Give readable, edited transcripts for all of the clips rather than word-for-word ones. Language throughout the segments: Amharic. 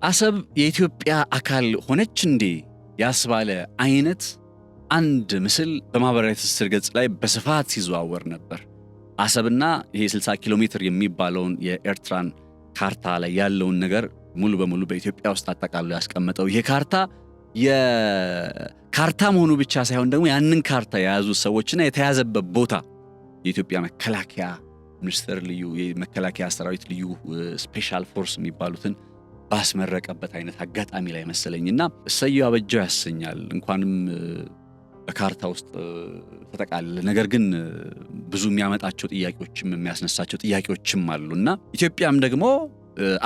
አሰብ የኢትዮጵያ አካል ሆነች እንዴ ያስባለ አይነት አንድ ምስል በማህበራዊ ትስስር ገጽ ላይ በስፋት ሲዘዋወር ነበር። አሰብና ይሄ 60 ኪሎ ሜትር የሚባለውን የኤርትራን ካርታ ላይ ያለውን ነገር ሙሉ በሙሉ በኢትዮጵያ ውስጥ አጠቃሎ ያስቀመጠው ይሄ ካርታ የካርታ መሆኑ ብቻ ሳይሆን ደግሞ ያንን ካርታ የያዙ ሰዎችና የተያዘበት ቦታ የኢትዮጵያ መከላከያ ሚኒስቴር ልዩ የመከላከያ ሰራዊት ልዩ ስፔሻል ፎርስ የሚባሉትን ባስመረቀበት አይነት አጋጣሚ ላይ መሰለኝና እሰየው አበጀው ያሰኛል። እንኳንም በካርታ ውስጥ ተጠቃለለ። ነገር ግን ብዙ የሚያመጣቸው ጥያቄዎችም የሚያስነሳቸው ጥያቄዎችም አሉና ኢትዮጵያም ደግሞ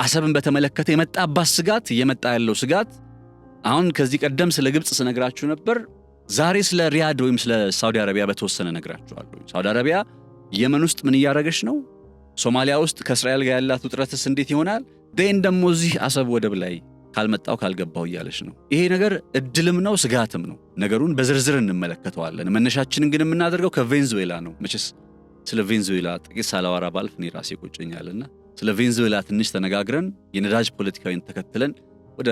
አሰብን በተመለከተ የመጣባት ስጋት እየመጣ ያለው ስጋት አሁን ከዚህ ቀደም ስለ ግብጽ ስነግራችሁ ነበር። ዛሬ ስለ ሪያድ ወይም ስለ ሳውዲ አረቢያ በተወሰነ ነግራችኋለሁ። ሳውዲ አረቢያ የመን ውስጥ ምን እያደረገች ነው? ሶማሊያ ውስጥ ከእስራኤል ጋር ያላት ውጥረትስ እንዴት ይሆናል? ደግሞ እዚህ አሰብ ወደብ ላይ ካልመጣው ካልገባው እያለች ነው። ይሄ ነገር እድልም ነው ስጋትም ነው። ነገሩን በዝርዝር እንመለከተዋለን። መነሻችንን ግን የምናደርገው ከቬንዙዌላ ነው። መቼስ ስለ ቬንዙዌላ ጥቂት ሳላወራ ባልፍ እኔ ራሴ ቆጨኛልና ስለ ቬንዙዌላ ትንሽ ተነጋግረን የነዳጅ ፖለቲካዊን ተከትለን ወደ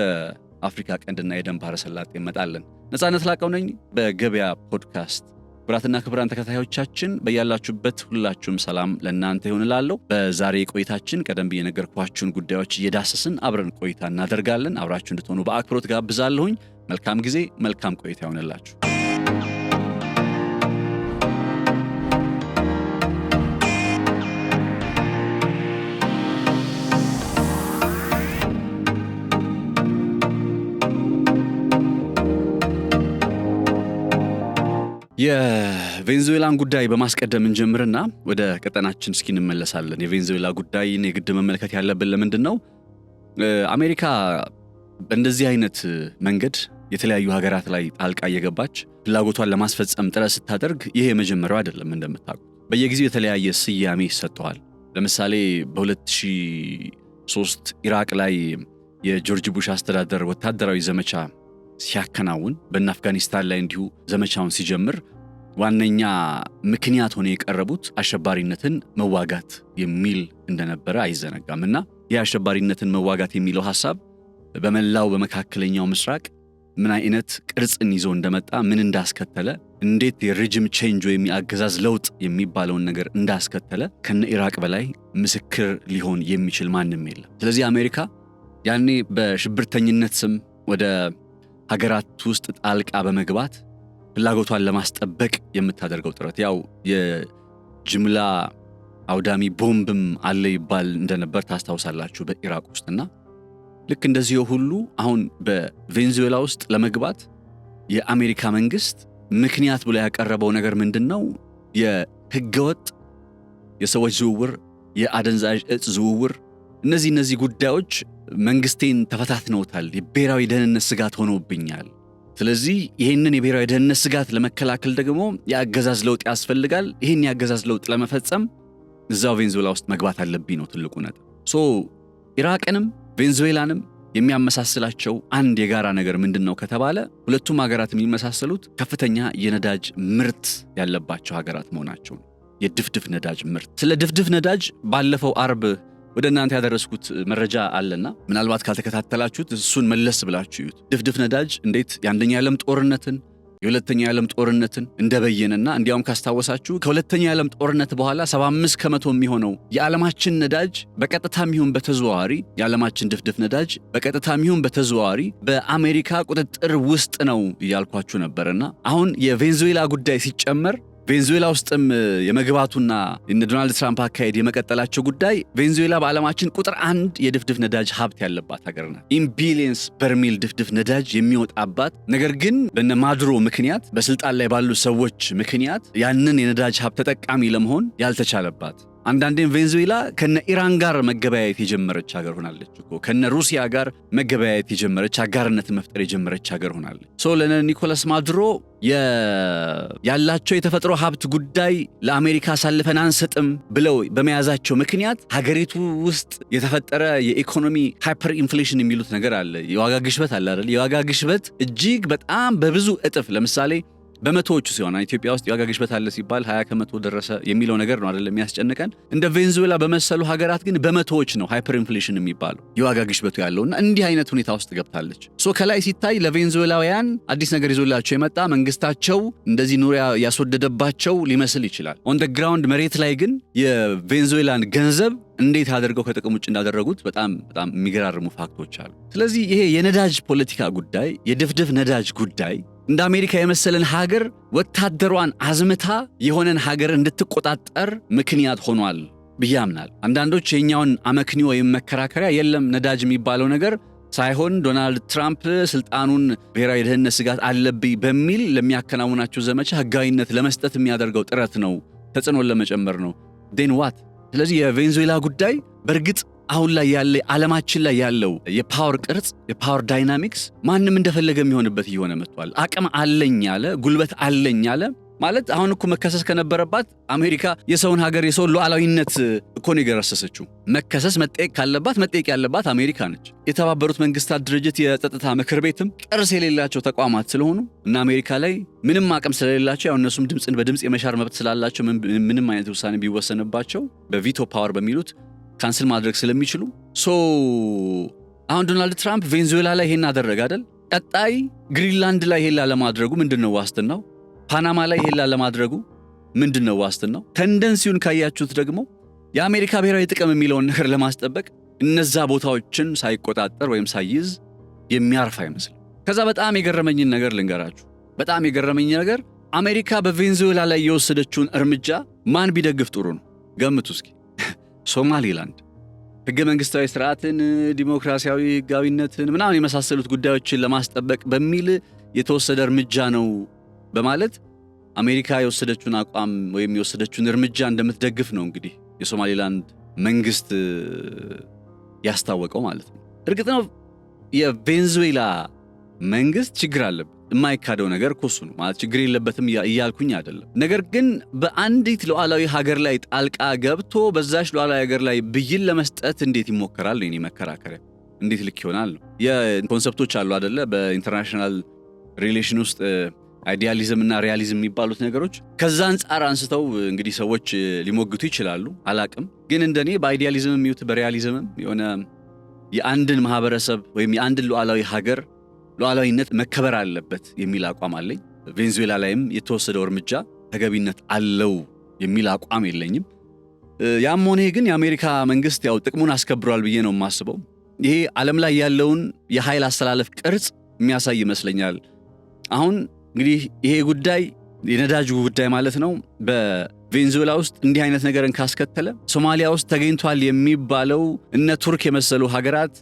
አፍሪካ ቀንድና የደን ባህረ ሰላጤ እንመጣለን። ነፃነት ላቀው ነኝ በገበያ ፖድካስት። ክቡራትና ክቡራን ተከታታዮቻችን በያላችሁበት ሁላችሁም ሰላም ለእናንተ ይሁን እላለሁ። በዛሬ ቆይታችን ቀደም ብዬ የነገርኳችሁን ጉዳዮች እየዳሰስን አብረን ቆይታ እናደርጋለን። አብራችሁ እንድትሆኑ በአክብሮት ጋብዛለሁኝ። መልካም ጊዜ፣ መልካም ቆይታ ይሁንላችሁ። የቬንዙዌላን ጉዳይ በማስቀደም እንጀምርና ወደ ቀጠናችን እስኪ እንመለሳለን። የቬንዙዌላ ጉዳይን የግድ መመልከት ያለብን ለምንድን ነው? አሜሪካ በእንደዚህ አይነት መንገድ የተለያዩ ሀገራት ላይ ጣልቃ እየገባች ፍላጎቷን ለማስፈጸም ጥረት ስታደርግ ይሄ የመጀመሪያው አይደለም። እንደምታውቁት በየጊዜው የተለያየ ስያሜ ይሰጠዋል። ለምሳሌ በ2003 ኢራቅ ላይ የጆርጅ ቡሽ አስተዳደር ወታደራዊ ዘመቻ ሲያከናውን በእነ አፍጋኒስታን ላይ እንዲሁ ዘመቻውን ሲጀምር ዋነኛ ምክንያት ሆነ የቀረቡት አሸባሪነትን መዋጋት የሚል እንደነበረ አይዘነጋምና የአሸባሪነትን መዋጋት የሚለው ሐሳብ በመላው በመካከለኛው ምስራቅ ምን አይነት ቅርጽን ይዞ እንደመጣ ምን እንዳስከተለ እንዴት የሬጂም ቼንጅ ወይም የአገዛዝ ለውጥ የሚባለውን ነገር እንዳስከተለ ከነ ኢራቅ በላይ ምስክር ሊሆን የሚችል ማንም የለም። ስለዚህ አሜሪካ ያኔ በሽብርተኝነት ስም ወደ ሀገራት ውስጥ ጣልቃ በመግባት ፍላጎቷን ለማስጠበቅ የምታደርገው ጥረት ያው የጅምላ አውዳሚ ቦምብም አለ ይባል እንደነበር ታስታውሳላችሁ በኢራቅ ውስጥና ልክ እንደዚህ ሁሉ አሁን በቬንዙዌላ ውስጥ ለመግባት የአሜሪካ መንግስት ምክንያት ብሎ ያቀረበው ነገር ምንድነው? የህገወጥ የሰዎች ዝውውር፣ የአደንዛዥ እጽ ዝውውር፣ እነዚህ ጉዳዮች መንግስቴን ተፈታትነውታል። የብሔራዊ ደህንነት ስጋት ሆኖብኛል። ስለዚህ ይህንን የብሔራዊ ደህንነት ስጋት ለመከላከል ደግሞ የአገዛዝ ለውጥ ያስፈልጋል። ይህን የአገዛዝ ለውጥ ለመፈጸም እዛው ቬንዙዌላ ውስጥ መግባት አለብኝ ነው ትልቁ ነጥብ። ኢራቅንም ቬንዙዌላንም የሚያመሳስላቸው አንድ የጋራ ነገር ምንድነው ከተባለ ሁለቱም ሀገራት የሚመሳሰሉት ከፍተኛ የነዳጅ ምርት ያለባቸው ሀገራት መሆናቸው ነው። የድፍድፍ ነዳጅ ምርት። ስለ ድፍድፍ ነዳጅ ባለፈው አርብ ወደ እናንተ ያደረስኩት መረጃ አለና ምናልባት ካልተከታተላችሁት እሱን መለስ ብላችሁ እዩት። ድፍድፍ ነዳጅ እንዴት የአንደኛ ዓለም ጦርነትን የሁለተኛ ዓለም ጦርነትን እንደበየነና እንዲያውም ካስታወሳችሁ ከሁለተኛ ዓለም ጦርነት በኋላ 75% የሚሆነው የዓለማችን ነዳጅ በቀጥታም ይሁን በተዘዋዋሪ የዓለማችን ድፍድፍ ነዳጅ በቀጥታም ይሁን በተዘዋዋሪ በአሜሪካ ቁጥጥር ውስጥ ነው እያልኳችሁ ነበርና አሁን የቬንዙዌላ ጉዳይ ሲጨመር ቬንዙዌላ ውስጥም የመግባቱና የነ ዶናልድ ትራምፕ አካሄድ የመቀጠላቸው ጉዳይ ቬንዙዌላ በዓለማችን ቁጥር 1 የድፍድፍ ነዳጅ ሀብት ያለባት ሀገር ናት። ኢን ቢሊየንስ በርሜል ድፍድፍ ነዳጅ የሚወጣባት፣ ነገር ግን በነ ማዱሮ ምክንያት በስልጣን ላይ ባሉ ሰዎች ምክንያት ያንን የነዳጅ ሀብት ተጠቃሚ ለመሆን ያልተቻለባት፣ አንዳንዴም ቬንዙዌላ ከነ ኢራን ጋር መገበያየት የጀመረች ሀገር ሆናለች እኮ። ከነ ሩሲያ ጋር መገበያየት የጀመረች አጋርነትን መፍጠር የጀመረች ሀገር ሆናለች። ለነ ኒኮላስ ማዱሮ ያላቸው የተፈጥሮ ሀብት ጉዳይ ለአሜሪካ አሳልፈን አንሰጥም ብለው በመያዛቸው ምክንያት ሀገሪቱ ውስጥ የተፈጠረ የኢኮኖሚ ሃይፐር ኢንፍሌሽን የሚሉት ነገር አለ። የዋጋ ግሽበት አለ አይደል? የዋጋ ግሽበት እጅግ በጣም በብዙ እጥፍ ለምሳሌ በመቶዎቹ ሲሆን ኢትዮጵያ ውስጥ የዋጋ ግሽበት አለ ሲባል 20% ደረሰ የሚለው ነገር ነው አይደለም የሚያስጨንቀን። እንደ ቬንዙዌላ በመሰሉ ሀገራት ግን በመቶዎች ነው ሃይፐር ኢንፍሌሽን የሚባለው የዋጋ ግሽበቱ ያለውና እንዲህ አይነት ሁኔታ ውስጥ ገብታለች። ከላይ ሲታይ ለቬንዙዌላውያን አዲስ ነገር ይዞላቸው የመጣ መንግስታቸው እንደዚህ ኑሮ ያስወደደባቸው ሊመስል ይችላል። ኦን ደ ግራውንድ መሬት ላይ ግን የቬንዙዌላን ገንዘብ እንዴት አድርገው ከጥቅም ውጭ እንዳደረጉት በጣም የሚገራርሙ ፋክቶች አሉ። ስለዚህ ይሄ የነዳጅ ፖለቲካ ጉዳይ፣ የድፍድፍ ነዳጅ ጉዳይ እንደ አሜሪካ የመሰለን ሀገር ወታደሯን አዝምታ የሆነን ሀገር እንድትቆጣጠር ምክንያት ሆኗል ብዬ አምናለሁ። አንዳንዶች የኛውን አመክንዮ ወይም መከራከሪያ የለም ነዳጅ የሚባለው ነገር ሳይሆን ዶናልድ ትራምፕ ስልጣኑን ብሔራዊ የደህንነት ስጋት አለብኝ በሚል ለሚያከናውናቸው ዘመቻ ህጋዊነት ለመስጠት የሚያደርገው ጥረት ነው፣ ተጽዕኖን ለመጨመር ነው። ዴን ዋት? ስለዚህ የቬንዙዌላ ጉዳይ በእርግጥ አሁን ላይ ያለ ዓለማችን ላይ ያለው የፓወር ቅርጽ፣ የፓወር ዳይናሚክስ ማንም እንደፈለገ የሚሆንበት እየሆነ መጥቷል። አቅም አለኝ ያለ፣ ጉልበት አለኝ ያለ ማለት አሁን እኮ መከሰስ ከነበረባት አሜሪካ የሰውን ሀገር የሰውን ሉዓላዊነት እኮ ነው የገረሰሰችው። መከሰስ መጠየቅ ካለባት መጠየቅ ያለባት አሜሪካ ነች። የተባበሩት መንግስታት ድርጅት የጸጥታ ምክር ቤትም ቅርስ የሌላቸው ተቋማት ስለሆኑ እና አሜሪካ ላይ ምንም አቅም ስለሌላቸው ያው እነሱም ድምፅን በድምፅ የመሻር መብት ስላላቸው ምንም አይነት ውሳኔ ቢወሰንባቸው በቪቶ ፓወር በሚሉት ካንስል ማድረግ ስለሚችሉ አሁን ዶናልድ ትራምፕ ቬንዙዌላ ላይ ይሄን አደረገ አይደል? ቀጣይ ግሪንላንድ ላይ ይሄን ለማድረጉ ምንድነው ዋስትናው? ፓናማ ላይ ይሄን ለማድረጉ ምንድነው ዋስትናው? ተንደንሲውን ካያችሁት ደግሞ የአሜሪካ ብሔራዊ ጥቅም የሚለውን ነገር ለማስጠበቅ እነዛ ቦታዎችን ሳይቆጣጠር ወይም ሳይዝ የሚያርፍ አይመስልም። ከዛ በጣም የገረመኝን ነገር ልንገራችሁ። በጣም የገረመኝ ነገር አሜሪካ በቬንዙዌላ ላይ የወሰደችውን እርምጃ ማን ቢደግፍ ጥሩ ነው? ገምቱ እስኪ። ሶማሊላንድ ህገ መንግስታዊ ስርዓትን፣ ዲሞክራሲያዊ ህጋዊነትን ምናምን የመሳሰሉት ጉዳዮችን ለማስጠበቅ በሚል የተወሰደ እርምጃ ነው በማለት አሜሪካ የወሰደችውን አቋም ወይም የወሰደችውን እርምጃ እንደምትደግፍ ነው እንግዲህ የሶማሊላንድ መንግስት ያስታወቀው ማለት ነው። እርግጥ ነው የቬንዙዌላ መንግስት ችግር አለበት፣ የማይካደው ነገር እኮ እሱ ነው ማለት ችግር የለበትም እያልኩኝ አይደለም። ነገር ግን በአንዲት ሉዓላዊ ሀገር ላይ ጣልቃ ገብቶ በዛች ሉዓላዊ ሀገር ላይ ብይን ለመስጠት እንዴት ይሞከራል? የኔ መከራከሪያ እንዴት ልክ ይሆናል ነው። የኮንሰፕቶች አሉ አይደለ? በኢንተርናሽናል ሪሌሽን ውስጥ አይዲያሊዝም እና ሪያሊዝም የሚባሉት ነገሮች ከዛ አንጻር አንስተው እንግዲህ ሰዎች ሊሞግቱ ይችላሉ፣ አላቅም። ግን እንደኔ በአይዲያሊዝም የሚዩት በሪያሊዝምም የሆነ የአንድን ማህበረሰብ ወይም የአንድን ሉዓላዊ ሀገር ሉዓላዊነት መከበር አለበት የሚል አቋም አለኝ። ቬንዙዌላ ላይም የተወሰደው እርምጃ ተገቢነት አለው የሚል አቋም የለኝም። ያም ሆነ ግን የአሜሪካ መንግስት ያው ጥቅሙን አስከብሯል ብዬ ነው የማስበው። ይሄ ዓለም ላይ ያለውን የኃይል አስተላለፍ ቅርጽ የሚያሳይ ይመስለኛል። አሁን እንግዲህ ይሄ ጉዳይ የነዳጅ ጉዳይ ማለት ነው በቬንዙዌላ ውስጥ እንዲህ አይነት ነገርን ካስከተለ ሶማሊያ ውስጥ ተገኝቷል የሚባለው እነ ቱርክ የመሰሉ ሀገራት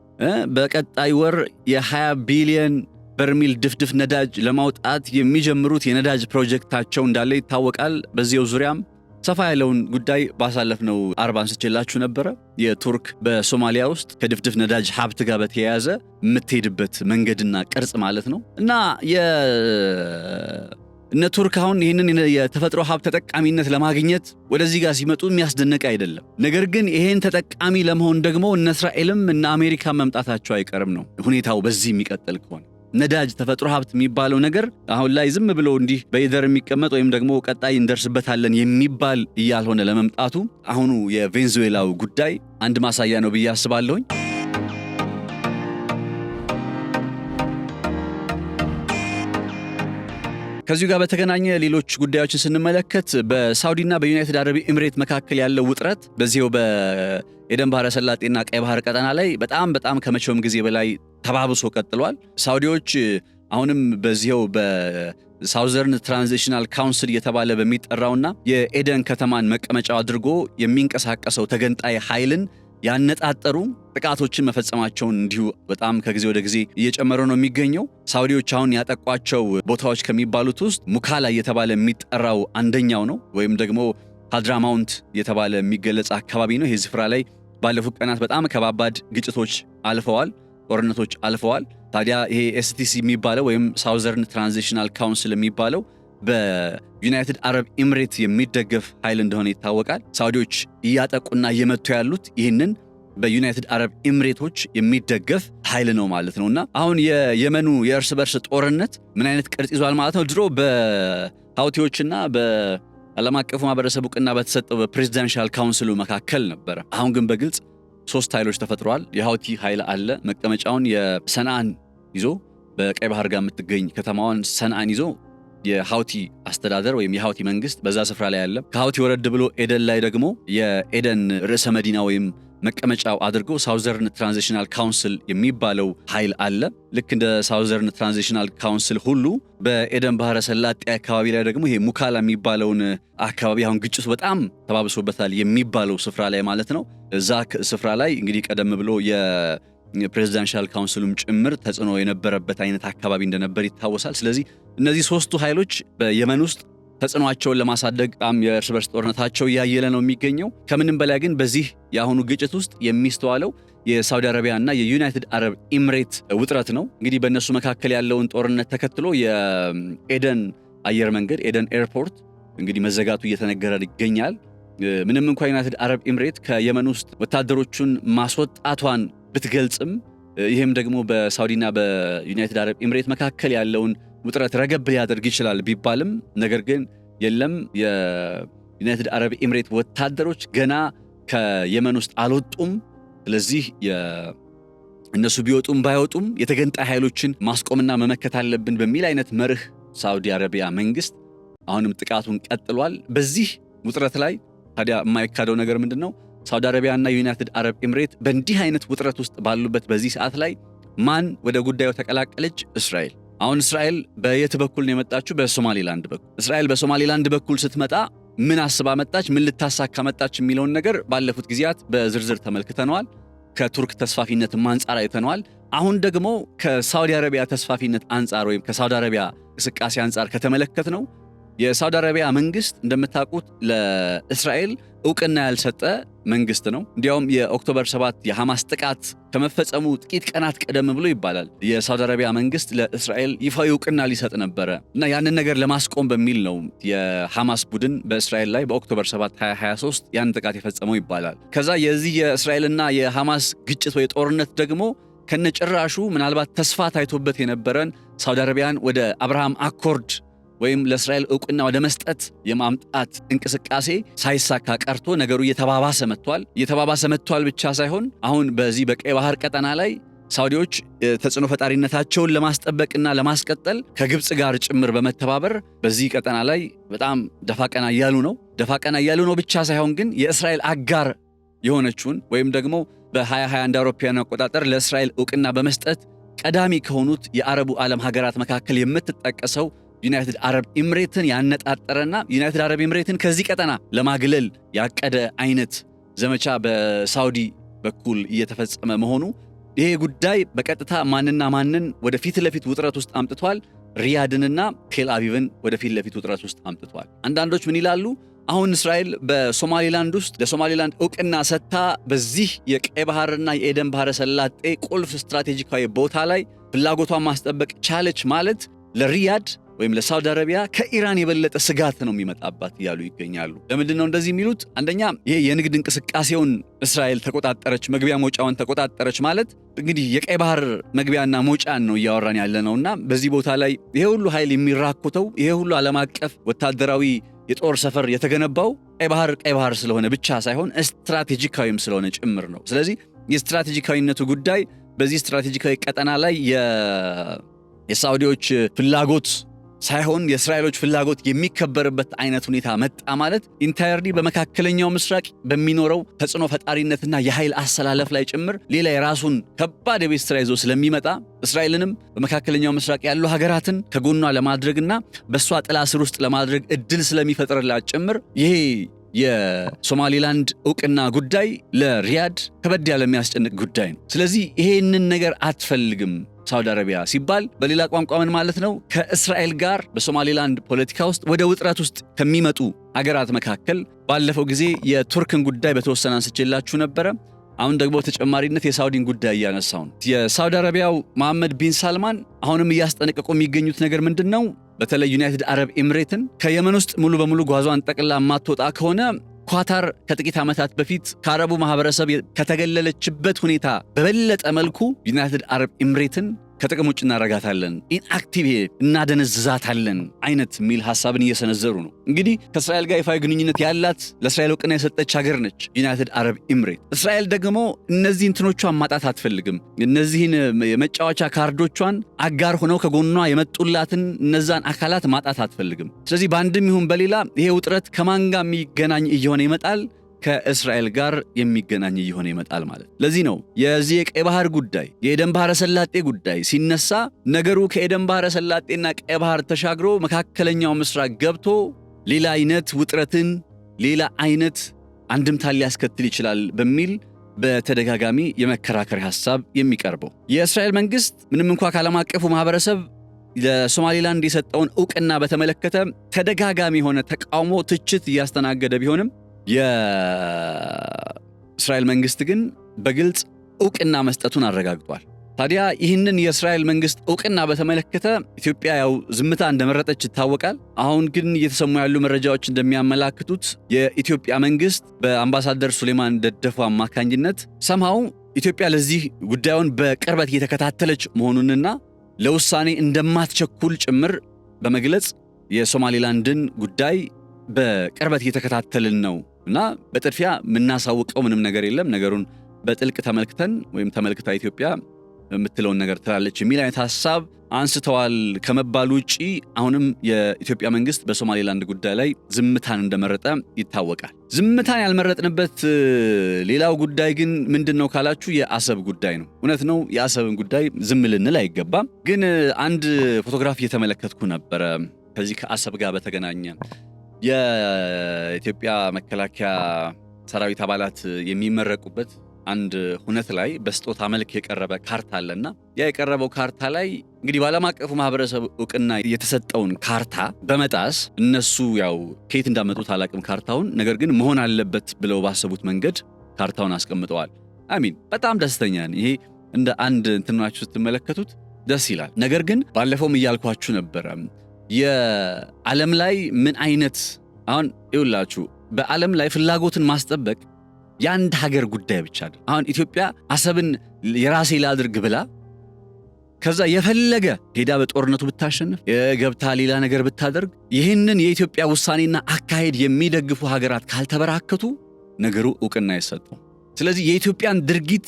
በቀጣይ ወር የ20 ቢሊዮን በርሚል ድፍድፍ ነዳጅ ለማውጣት የሚጀምሩት የነዳጅ ፕሮጀክታቸው እንዳለ ይታወቃል። በዚያው ዙሪያም ሰፋ ያለውን ጉዳይ ባሳለፍነው አርብ አንስቼላችሁ ነበረ። የቱርክ በሶማሊያ ውስጥ ከድፍድፍ ነዳጅ ሀብት ጋር በተያያዘ የምትሄድበት መንገድና ቅርጽ ማለት ነው እና እነ ቱርክ አሁን ይህንን የተፈጥሮ ሀብት ተጠቃሚነት ለማግኘት ወደዚህ ጋር ሲመጡ የሚያስደንቅ አይደለም። ነገር ግን ይሄን ተጠቃሚ ለመሆን ደግሞ እነ እስራኤልም እነ አሜሪካ መምጣታቸው አይቀርም ነው ሁኔታው በዚህ የሚቀጥል ከሆነ። ነዳጅ ተፈጥሮ ሀብት የሚባለው ነገር አሁን ላይ ዝም ብሎ እንዲህ በይደር የሚቀመጥ ወይም ደግሞ ቀጣይ እንደርስበታለን የሚባል እያልሆነ ለመምጣቱ አሁኑ የቬንዙዌላው ጉዳይ አንድ ማሳያ ነው ብዬ አስባለሁኝ። ከዚሁ ጋር በተገናኘ ሌሎች ጉዳዮችን ስንመለከት በሳውዲና በዩናይትድ አረብ ኤምሬት መካከል ያለው ውጥረት በዚያው በኤደን ባህረ ሰላጤና ቀይ ባህር ቀጠና ላይ በጣም ከመቼውም ጊዜ በላይ ተባብሶ ቀጥሏል። ሳውዲዎች አሁንም በዚያው በሳውዘርን ትራንዚሽናል ካውንስል እየተባለ በሚጠራውና የኤደን ከተማን መቀመጫው አድርጎ የሚንቀሳቀሰው ተገንጣይ ኃይልን ያነጣጠሩ ጥቃቶችን መፈጸማቸውን እንዲሁ በጣም ከጊዜ ወደ ጊዜ እየጨመረ ነው የሚገኘው። ሳውዲዎች አሁን ያጠቋቸው ቦታዎች ከሚባሉት ውስጥ ሙካላ እየተባለ የሚጠራው አንደኛው ነው፣ ወይም ደግሞ ሀድራማውንት እየተባለ የሚገለጽ አካባቢ ነው። ይህ ስፍራ ላይ ባለፉት ቀናት በጣም ከባባድ ግጭቶች አልፈዋል፣ ጦርነቶች አልፈዋል። ታዲያ ይሄ ኤስቲሲ የሚባለው ወይም ሳውዘርን ትራንዚሽናል ካውንስል የሚባለው በዩናይትድ አረብ ኤምሬት የሚደገፍ ኃይል እንደሆነ ይታወቃል። ሳውዲዎች እያጠቁና እየመቱ ያሉት ይህንን በዩናይትድ አረብ ኤምሬቶች የሚደገፍ ኃይል ነው ማለት ነውና አሁን የየመኑ የእርስ በርስ ጦርነት ምን አይነት ቅርጽ ይዟል ማለት ነው? ድሮ በሃውቲዎችና በዓለም አቀፉ ማህበረሰብ ዕውቅና በተሰጠው በፕሬዚዳንሻል ካውንስሉ መካከል ነበረ። አሁን ግን በግልጽ ሶስት ኃይሎች ተፈጥረዋል። የሃውቲ ኃይል አለ፣ መቀመጫውን የሰንዓን ይዞ በቀይ ባህር ጋር የምትገኝ ከተማዋን ሰንዓን ይዞ የሃውቲ አስተዳደር ወይም የሃውቲ መንግስት በዛ ስፍራ ላይ አለ። ከሃውቲ ወረድ ብሎ ኤደን ላይ ደግሞ የኤደን ርዕሰ መዲና ወይም መቀመጫው አድርጎ ሳውዘርን ትራንዚሽናል ካውንስል የሚባለው ኃይል አለ። ልክ እንደ ሳውዘርን ትራንዚሽናል ካውንስል ሁሉ በኤደን ባህረ ሰላጤ አካባቢ ላይ ደግሞ ይሄ ሙካላ የሚባለውን አካባቢ አሁን ግጭቱ በጣም ተባብሶበታል የሚባለው ስፍራ ላይ ማለት ነው። እዛ ስፍራ ላይ እንግዲህ ቀደም ብሎ የፕሬዚዳንሻል ካውንስሉም ጭምር ተጽዕኖ የነበረበት አይነት አካባቢ እንደነበር ይታወሳል። ስለዚህ እነዚህ ሶስቱ ኃይሎች በየመን ውስጥ ተጽዕኖአቸውን ለማሳደግ በጣም የእርስ በርስ ጦርነታቸው እያየለ ነው የሚገኘው። ከምንም በላይ ግን በዚህ የአሁኑ ግጭት ውስጥ የሚስተዋለው የሳውዲ አረቢያ እና የዩናይትድ አረብ ኤምሬት ውጥረት ነው። እንግዲህ በእነሱ መካከል ያለውን ጦርነት ተከትሎ የኤደን አየር መንገድ ኤደን ኤርፖርት እንግዲህ መዘጋቱ እየተነገረ ይገኛል። ምንም እንኳ ዩናይትድ አረብ ኤምሬት ከየመን ውስጥ ወታደሮቹን ማስወጣቷን ብትገልጽም ይህም ደግሞ በሳውዲና በዩናይትድ አረብ ኤምሬት መካከል ያለውን ውጥረት ረገብ ሊያደርግ ይችላል ቢባልም ነገር ግን የለም የዩናይትድ አረብ ኤምሬት ወታደሮች ገና ከየመን ውስጥ አልወጡም። ስለዚህ እነሱ ቢወጡም ባይወጡም የተገንጣይ ኃይሎችን ማስቆምና መመከት አለብን በሚል አይነት መርህ ሳውዲ አረቢያ መንግስት አሁንም ጥቃቱን ቀጥሏል። በዚህ ውጥረት ላይ ታዲያ የማይካደው ነገር ምንድነው? ሳውዲ አረቢያ እና ዩናይትድ አረብ ኤምሬት በእንዲህ አይነት ውጥረት ውስጥ ባሉበት በዚህ ሰዓት ላይ ማን ወደ ጉዳዩ ተቀላቀለች? እስራኤል። አሁን እስራኤል በየት በኩል ነው የመጣችው? በሶማሊላንድ በኩል። እስራኤል በሶማሊላንድ በኩል ስትመጣ ምን አስባ መጣች? ምን ልታሳካ መጣች? የሚለውን ነገር ባለፉት ጊዜያት በዝርዝር ተመልክተነዋል። ከቱርክ ተስፋፊነት አንጻር አይተነዋል። አሁን ደግሞ ከሳውዲ አረቢያ ተስፋፊነት አንጻር ወይም ከሳውዲ አረቢያ እንቅስቃሴ አንጻር ከተመለከት ነው የሳውዲ አረቢያ መንግስት እንደምታውቁት ለእስራኤል ዕውቅና ያልሰጠ መንግስት ነው። እንዲያውም የኦክቶበር 7 የሐማስ ጥቃት ከመፈጸሙ ጥቂት ቀናት ቀደም ብሎ ይባላል የሳውዲ አረቢያ መንግስት ለእስራኤል ይፋዊ ዕውቅና ሊሰጥ ነበረ እና ያንን ነገር ለማስቆም በሚል ነው የሐማስ ቡድን በእስራኤል ላይ በኦክቶበር 7 2023 ያን ጥቃት የፈጸመው ይባላል። ከዛ የዚህ የእስራኤልና የሐማስ ግጭት ወይ ጦርነት ደግሞ ከነጭራሹ ምናልባት ተስፋ ታይቶበት የነበረን ሳውዲ አረቢያን ወደ አብርሃም አኮርድ ወይም ለእስራኤል ዕውቅና ወደ መስጠት የማምጣት እንቅስቃሴ ሳይሳካ ቀርቶ ነገሩ እየተባባሰ መጥቷል ብቻ ሳይሆን አሁን በዚህ በቀይ ባህር ቀጠና ላይ ሳውዲዎች ተጽዕኖ ፈጣሪነታቸውን ለማስጠበቅና ለማስቀጠል ከግብፅ ጋር ጭምር በመተባበር በዚህ ቀጠና ላይ በጣም ደፋቀና እያሉ ነው ብቻ ሳይሆን ግን የእስራኤል አጋር የሆነችውን ወይም ደግሞ በ2021 አውሮፓውያን አቆጣጠር ለእስራኤል ዕውቅና በመስጠት ቀዳሚ ከሆኑት የአረቡ ዓለም ሀገራት መካከል የምትጠቀሰው ዩናይትድ አረብ ኤምሬትን ያነጣጠረና ዩናይትድ አረብ ኤምሬትን ከዚህ ቀጠና ለማግለል ያቀደ አይነት ዘመቻ በሳውዲ በኩል እየተፈጸመ መሆኑ ይሄ ጉዳይ በቀጥታ ማንን ወደ ፊት ለፊት ውጥረት ውስጥ አምጥቷል? ሪያድንና ቴል አቪቭን ወደ ፊት ለፊት ውጥረት ውስጥ አምጥቷል። አንዳንዶች ምን ይላሉ? አሁን እስራኤል በሶማሊላንድ ውስጥ ለሶማሊላንድ ዕውቅና ሰጥታ በዚህ የቀይ ባህርና የኤደን ባህረ ሰላጤ ቁልፍ ስትራቴጂካዊ ቦታ ላይ ፍላጎቷን ማስጠበቅ ቻለች ማለት ለሪያድ ወይም ለሳውዲ አረቢያ ከኢራን የበለጠ ስጋት ነው የሚመጣባት እያሉ ይገኛሉ። ለምንድን ነው እንደዚህ የሚሉት? አንደኛ ይሄ የንግድ እንቅስቃሴውን እስራኤል ተቆጣጠረች፣ መግቢያ መውጫውን ተቆጣጠረች ማለት እንግዲህ የቀይ ባህር መግቢያና መውጫን ነው እያወራን ያለነውና በዚህ ቦታ ላይ ይሄ ሁሉ ኃይል የሚራኮተው ይሄ ሁሉ ዓለም አቀፍ ወታደራዊ የጦር ሰፈር የተገነባው ቀይ ባህር ስለሆነ ብቻ ሳይሆን ስትራቴጂካዊም ስለሆነ ጭምር ነው። ስለዚህ የስትራቴጂካዊነቱ ጉዳይ በዚህ ስትራቴጂካዊ ቀጠና ላይ የሳውዲዎች ፍላጎት ሳይሆን የእስራኤሎች ፍላጎት የሚከበርበት አይነት ሁኔታ መጣ ማለት ኢንታየርሊ በመካከለኛው ምስራቅ በሚኖረው ተጽዕኖ ፈጣሪነትና የኃይል አሰላለፍ ላይ ጭምር ሌላ የራሱን ከባድ የቤት ስራ ይዞ ስለሚመጣ እስራኤልንም በመካከለኛው ምስራቅ ያሉ ሀገራትን ከጎኗ ለማድረግና በእሷ ጥላ ስር ውስጥ ለማድረግ እድል ስለሚፈጥርላት ጭምር ይሄ የሶማሊላንድ ዕውቅና ጉዳይ ለሪያድ ከበድ ያለ የሚያስጨንቅ ጉዳይ ነው። ስለዚህ ይሄንን ነገር አትፈልግም ሳውዲ አረቢያ ሲባል በሌላ ቋንቋ ምን ማለት ነው? ከእስራኤል ጋር በሶማሊላንድ ፖለቲካ ውስጥ ወደ ውጥረት ውስጥ ከሚመጡ ሀገራት መካከል ባለፈው ጊዜ የቱርክን ጉዳይ በተወሰነ አንስቼላችሁ ነበረ። አሁን ደግሞ ተጨማሪነት የሳውዲን ጉዳይ እያነሳው ነው። የሳውዲ አረቢያው መሐመድ ቢን ሳልማን አሁንም እያስጠነቀቁ የሚገኙት ነገር ምንድነው? በተለይ ዩናይትድ አረብ ኤምሬትን ከየመን ውስጥ ሙሉ በሙሉ ጓዟን ጠቅላ ማትወጣ ከሆነ ኳታር ከጥቂት ዓመታት በፊት ከአረቡ ማህበረሰብ ከተገለለችበት ሁኔታ በበለጠ መልኩ ዩናይትድ አረብ ኤምሬትን ከጥቅም ውጭ እናረጋታለን፣ ኢንአክቲቭ እናደነዝዛታለን አይነት ሚል ሐሳብን እየሰነዘሩ ነው። እንግዲህ ከእስራኤል ጋር ይፋዊ ግንኙነት ያላት ለእስራኤል እውቅና የሰጠች ሀገር ነች ዩናይትድ አረብ ኤምሬት። እስራኤል ደግሞ እነዚህ እንትኖቿን ማጣት አትፈልግም። እነዚህን የመጫወቻ ካርዶቿን አጋር ሆነው ከጎኗ የመጡላትን እነዛን አካላት ማጣት አትፈልግም። ስለዚህ በአንድም ይሁን በሌላ ይሄ ውጥረት ከማን ጋር የሚገናኝ እየሆነ ይመጣል? ከእስራኤል ጋር የሚገናኝ እየሆነ ይመጣል ማለት። ለዚህ ነው የዚህ የቀይ ባህር ጉዳይ የኤደን ባህረ ሰላጤ ጉዳይ ሲነሳ ነገሩ ከኤደን ባህረ ሰላጤና ቀይ ባህር ተሻግሮ መካከለኛው ምስራቅ ገብቶ ሌላ አይነት ውጥረትን ሌላ አይነት አንድምታ ሊያስከትል ይችላል በሚል በተደጋጋሚ የመከራከሪያ ሐሳብ የሚቀርበው የእስራኤል መንግስት ምንም እንኳን ከዓለም አቀፉ ማህበረሰብ ለሶማሊላንድ የሰጠውን ዕውቅና በተመለከተ ተደጋጋሚ የሆነ ተቃውሞ፣ ትችት እያስተናገደ ቢሆንም የእስራኤል መንግስት ግን በግልጽ ዕውቅና መስጠቱን አረጋግጧል። ታዲያ ይህንን የእስራኤል መንግስት ዕውቅና በተመለከተ ኢትዮጵያ ያው ዝምታ እንደመረጠች ይታወቃል። አሁን ግን እየተሰሙ ያሉ መረጃዎች እንደሚያመላክቱት የኢትዮጵያ መንግስት በአምባሳደር ሱሌማን ደደፎ አማካኝነት ሰምሃው ኢትዮጵያ ለዚህ ጉዳዩን በቅርበት እየተከታተለች መሆኑንና ለውሳኔ እንደማትቸኩል ጭምር በመግለጽ የሶማሊላንድን ጉዳይ በቅርበት እየተከታተልን ነው እና በጥድፊያ የምናሳውቀው ምንም ነገር የለም፣ ነገሩን በጥልቅ ተመልክተን ወይም ተመልክታ ኢትዮጵያ የምትለውን ነገር ትላለች የሚል አይነት ሐሳብ አንስተዋል ከመባሉ ውጪ አሁንም የኢትዮጵያ መንግስት በሶማሊላንድ ጉዳይ ላይ ዝምታን እንደመረጠ ይታወቃል። ዝምታን ያልመረጥንበት ሌላው ጉዳይ ግን ምንድነው ካላችሁ የአሰብ ጉዳይ ነው። እውነት ነው፣ የአሰብን ጉዳይ ዝም ልንል አይገባም። ግን አንድ ፎቶግራፍ እየተመለከትኩ ነበረ ከዚህ ከአሰብ ጋር በተገናኘ የኢትዮጵያ መከላከያ ሰራዊት አባላት የሚመረቁበት አንድ ሁነት ላይ በስጦታ መልክ የቀረበ ካርታ አለና ያ የቀረበው ካርታ ላይ እንግዲህ በዓለም አቀፉ ማህበረሰብ ዕውቅና የተሰጠውን ካርታ በመጣስ እነሱ ያው ከየት እንዳመጡት አላቅም ካርታውን፣ ነገር ግን መሆን አለበት ብለው ባሰቡት መንገድ ካርታውን አስቀምጠዋል። አሚን በጣም ደስተኛ ነኝ። ይሄ እንደ አንድ እንትናችሁ ስትመለከቱት ደስ ይላል። ነገር ግን ባለፈውም እያልኳችሁ ነበረ የዓለም ላይ ምን አይነት አሁን ይውላችሁ በዓለም ላይ ፍላጎትን ማስጠበቅ የአንድ ሀገር ጉዳይ ብቻ አይደል። አሁን ኢትዮጵያ አሰብን የራሴ ላድርግ ብላ ከዛ የፈለገ ሄዳ በጦርነቱ ብታሸንፍ የገብታ ሌላ ነገር ብታደርግ ይህንን የኢትዮጵያ ውሳኔና አካሄድ የሚደግፉ ሀገራት ካልተበራከቱ ነገሩ ዕውቅና አይሰጠው። ስለዚህ የኢትዮጵያን ድርጊት